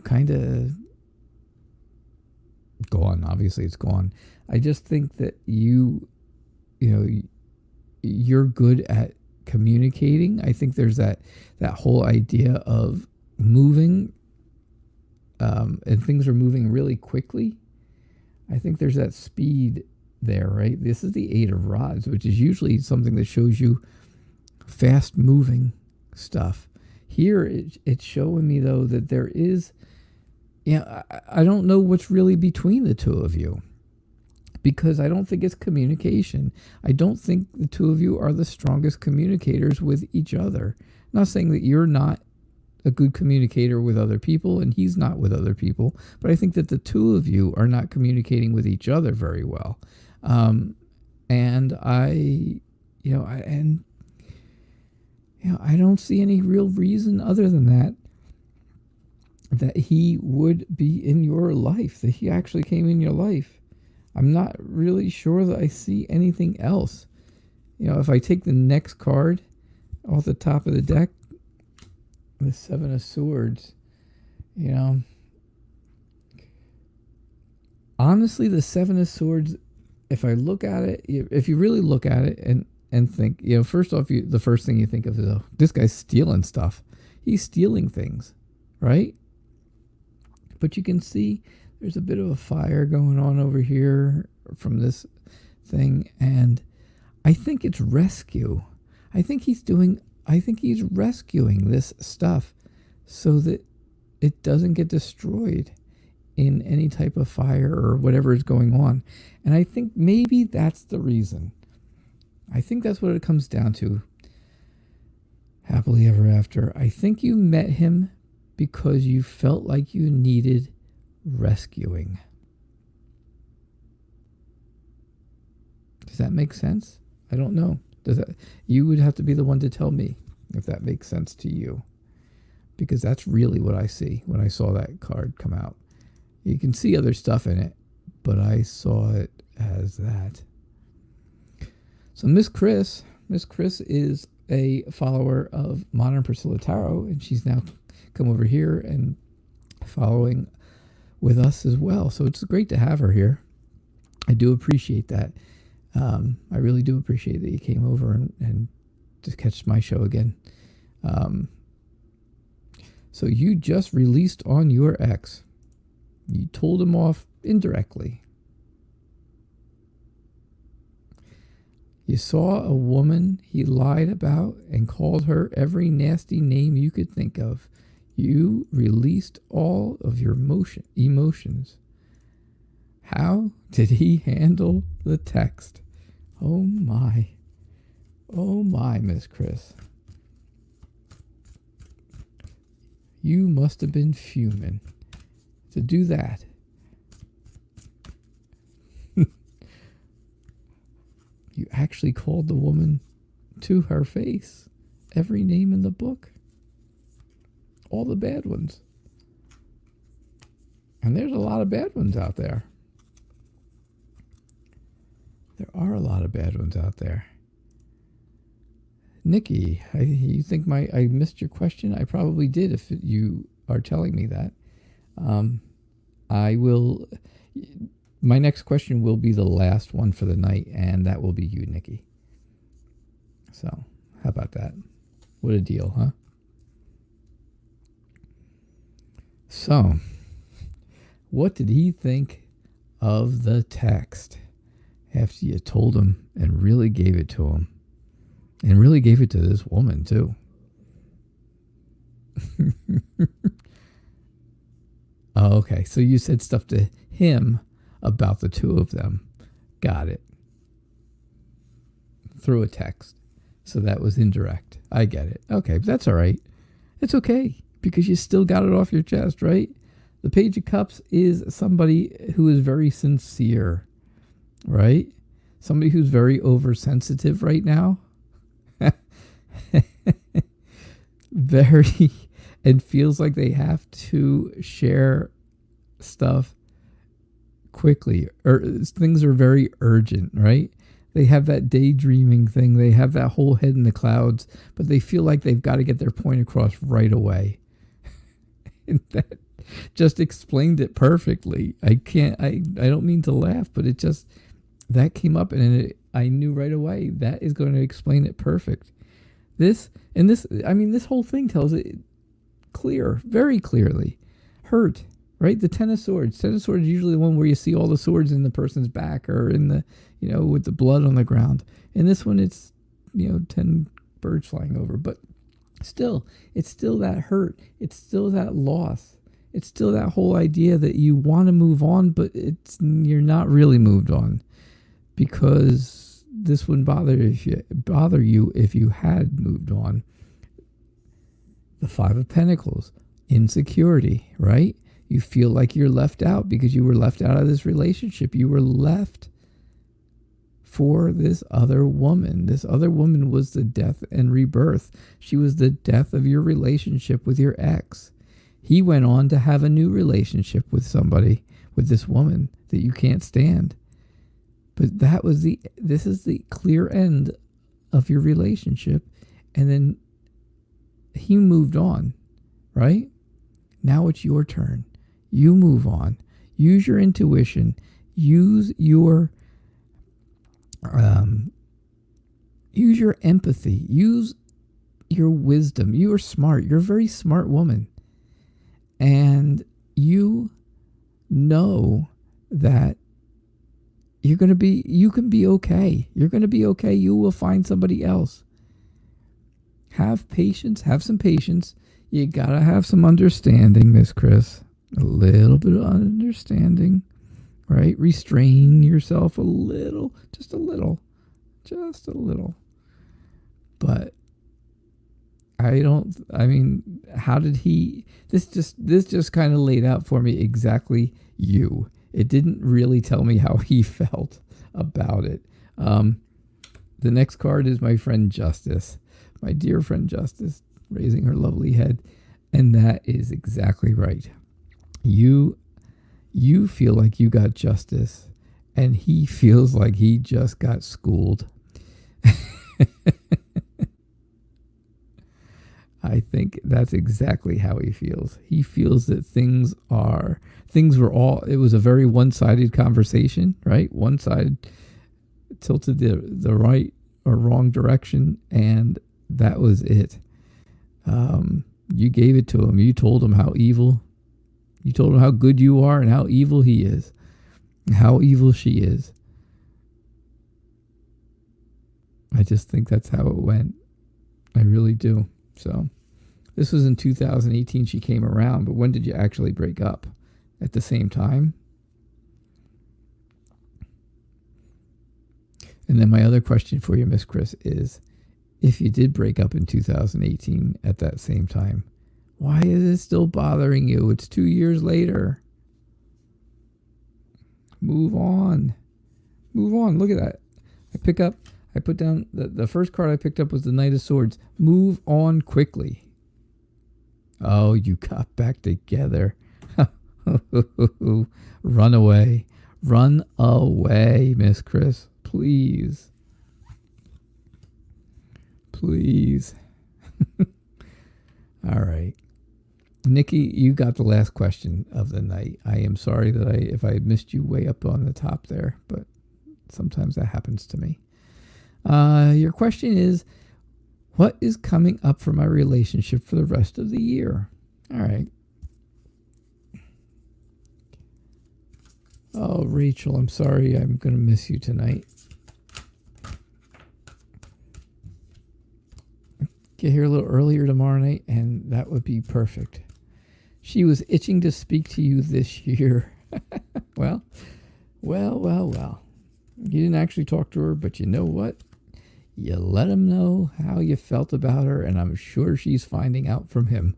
kind of gone. Obviously, it's gone. I just think that you're good at communicating. I think there's that whole idea of moving, and things are moving really quickly. I think there's that speed there, right? This is the Eight of Rods, which is usually something that shows you fast moving stuff. Here, it's showing me, though, that there is, I don't know what's really between the two of you, because I don't think it's communication. I don't think the two of you are the strongest communicators with each other. I'm not saying that you're not a good communicator with other people and he's not with other people, but I think that the two of you are not communicating with each other very well. And I don't see any real reason other than that he would be in your life, that he actually came in your life. I'm not really sure that I see anything else. If I take the next card off the top of the deck, the Seven of Swords, honestly, the Seven of Swords, if I look at it, if you really look at it and think, first off, the first thing you think of is, oh, this guy's stealing stuff. He's stealing things, right? But you can see there's a bit of a fire going on over here from this thing, and I think it's rescue. I think he's rescuing this stuff so that it doesn't get destroyed in any type of fire or whatever is going on. And I think maybe that's the reason. I think that's what it comes down to. Happily ever after. I think you met him because you felt like you needed rescuing. Does that make sense? I don't know. You would have to be the one to tell me if that makes sense to you, because that's really what I see when I saw that card come out. You can see other stuff in it, but I saw it as that. So Miss Chris is a follower of Modern Priscilla Tarot, and she's now come over here and following with us as well. So it's great to have her here. I do appreciate that. I really do appreciate that you came over and to catch my show again. So you just released on your ex. You told him off indirectly. You saw a woman he lied about and called her every nasty name you could think of. You released all of your emotions. How did he handle the text? Oh my, Miss Chris. You must have been fuming to do that. You actually called the woman to her face every name in the book. All the bad ones. And there's a lot of bad ones out there. There are a lot of bad ones out there. Nicky, you think I missed your question? I probably did if you are telling me that. I will... My next question will be the last one for the night, and that will be you, Nicky. So, how about that? What a deal, huh? So, what did he think of the text after you told him and really gave it to him. And really gave it to this woman, too. Oh, okay. So you said stuff to him about the two of them. Got it. Through a text. So that was indirect. I get it. Okay, but that's all right. It's okay because you still got it off your chest, right? The Page of Cups is somebody who is very sincere, right? Somebody who's very oversensitive right now. Very, and feels like they have to share stuff quickly, or things are very urgent, right? They have that daydreaming thing. They have that whole head in the clouds, but they feel like they've got to get their point across right away. And that just explained it perfectly. I don't mean to laugh, but it just, that came up and I knew right away that is going to explain it perfect. This whole thing tells it clear, very clearly. Hurt, right? The Ten of Swords. Ten of Swords is usually the one where you see all the swords in the person's back or in the, with the blood on the ground. In this one, it's, 10 birds flying over. But still, it's still that hurt. It's still that loss. It's still that whole idea that you want to move on, but you're not really moved on because this wouldn't bother you if you had moved on. The Five of Pentacles, insecurity, right? You feel like you're left out because you were left out of this relationship. You were left for this other woman. This other woman was the death and rebirth. She was the death of your relationship with your ex. He went on to have a new relationship with somebody, with this woman that you can't stand. But this is the clear end of your relationship. And then he moved on, right? Now it's your turn. You move on. Use your intuition. Use your empathy. Use your wisdom. You are smart. You're a very smart woman. And you know that you can be okay. You're going to be okay. You will find somebody else. Have patience. Have some patience. You got to have some understanding, Miss Chris. A little bit of understanding, right? Restrain yourself a little. Just a little. But how did he, this just kind of laid out for me exactly you. It didn't really tell me how he felt about it. The next card is my friend Justice, my dear friend Justice, raising her lovely head. And that is exactly right. You feel like you got justice, and he feels like he just got schooled. I think that's exactly how he feels. He feels that it was a very one-sided conversation, right? One side tilted the right or wrong direction, and that was it. You gave it to him. You told him how evil. You told him how good you are and how evil he is. How evil she is. I just think that's how it went. I really do. So, this was in 2018 she came around, but when did you actually break up? At the same time? And then my other question for you, Miss Chris, is if you did break up in 2018 at that same time, why is it still bothering you? It's 2 years later. Move on. Move on. Look at that. I put down, the first card I picked up was the Knight of Swords. Move on quickly. Oh, you got back together. Run away. Run away, Miss Chris. Please. Please. All right. Nikki, you got the last question of the night. I am sorry that if I missed you way up on the top there, but sometimes that happens to me. Your question is, what is coming up for my relationship for the rest of the year? All right. Oh, Rachel, I'm sorry. I'm going to miss you tonight. Get here a little earlier tomorrow night, and that would be perfect. She was itching to speak to you this year. Well. You didn't actually talk to her, but you know what? You let him know how you felt about her, and I'm sure she's finding out from him.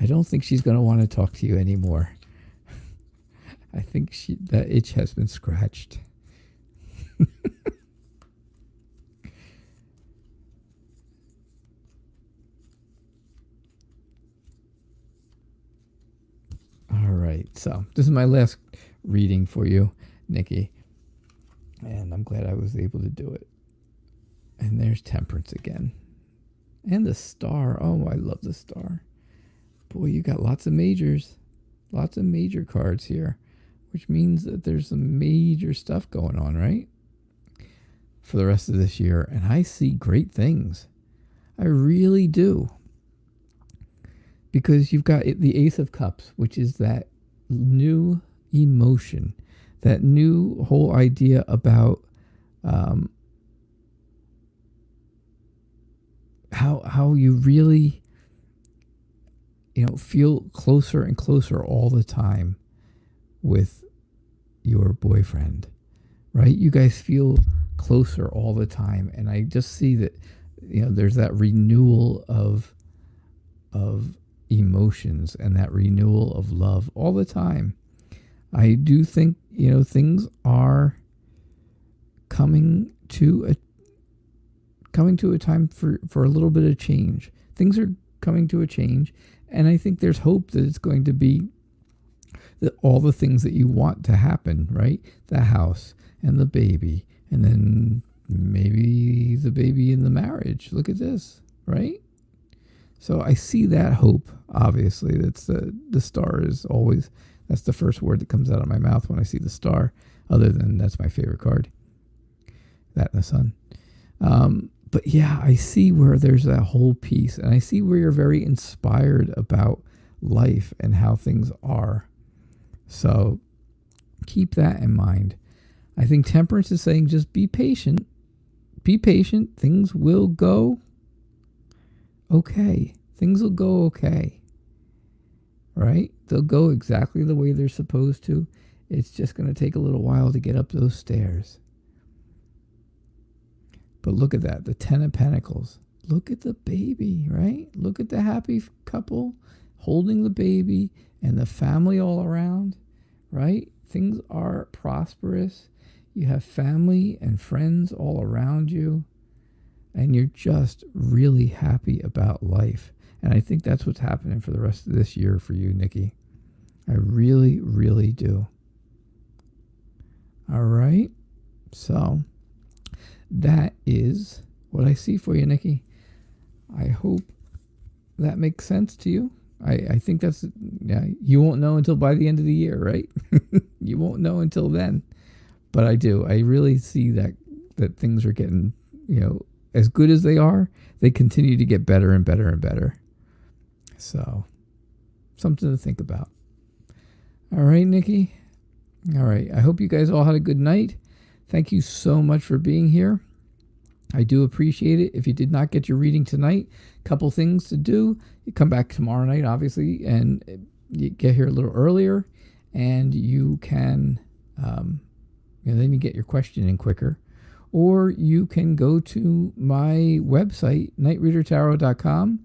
I don't think she's going to want to talk to you anymore. I think that itch has been scratched. All right, so this is my last reading for you, Nikki, and I'm glad I was able to do it. And there's Temperance again, and the Star. Oh, I love the Star. Boy, you got lots of major cards here, which means that there's some major stuff going on, right? For the rest of this year, and I see great things. I really do. Because you've got the Ace of Cups, which is that new emotion, that new whole idea about how you really, feel closer and closer all the time with your boyfriend, right? You guys feel closer all the time, and I just see that, there's that renewal of emotions and that renewal of love all the time. I do think, things are coming to a time for a little bit of change. Things are coming to a change, and I think there's hope that it's going to be that all the things that you want to happen, right? The house and the baby, and then maybe the baby in the marriage. Look at this, right? So I see that hope. Obviously, that's the Star is always, that's the first word that comes out of my mouth when I see the Star. Other than that's my favorite card, that and the Sun. But yeah, I see where there's that whole piece, and I see where you're very inspired about life and how things are. So keep that in mind. I think Temperance is saying just be patient. Be patient. Things will go okay. Things will go okay. Right? They'll go exactly the way they're supposed to. It's just going to take a little while to get up those stairs. But look at that, the 10 of Pentacles. Look at the baby, right? Look at the happy couple holding the baby and the family all around, right? Things are prosperous. You have family and friends all around you, and you're just really happy about life. And I think that's what's happening for the rest of this year for you, Nikki. I really, really do. All right. So that is what I see for you, Nikki. I hope that makes sense to you. I think that's, yeah, you won't know until by the end of the year, right? You won't know until then. But I do. I really see that things are getting, as good as they are, they continue to get better and better and better. So, something to think about. All right, Nikki. All right. I hope you guys all had a good night. Thank you so much for being here. I do appreciate it. If you did not get your reading tonight, a couple things to do. You come back tomorrow night, obviously, and you get here a little earlier, and you can, then you get your question in quicker. Or you can go to my website, nightreadertarot.com,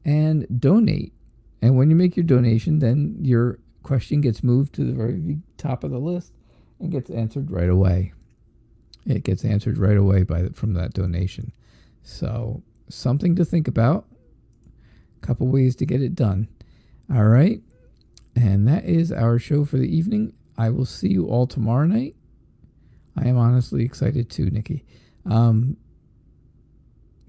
and donate. And when you make your donation, then your question gets moved to the very top of the list and gets answered right away. It gets answered right away from that donation. So something to think about. A couple ways to get it done. All right. And that is our show for the evening. I will see you all tomorrow night. I am honestly excited too, Nikki.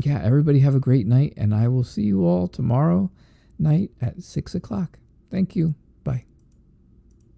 Yeah, everybody have a great night, and I will see you all tomorrow night at 6 o'clock. Thank you.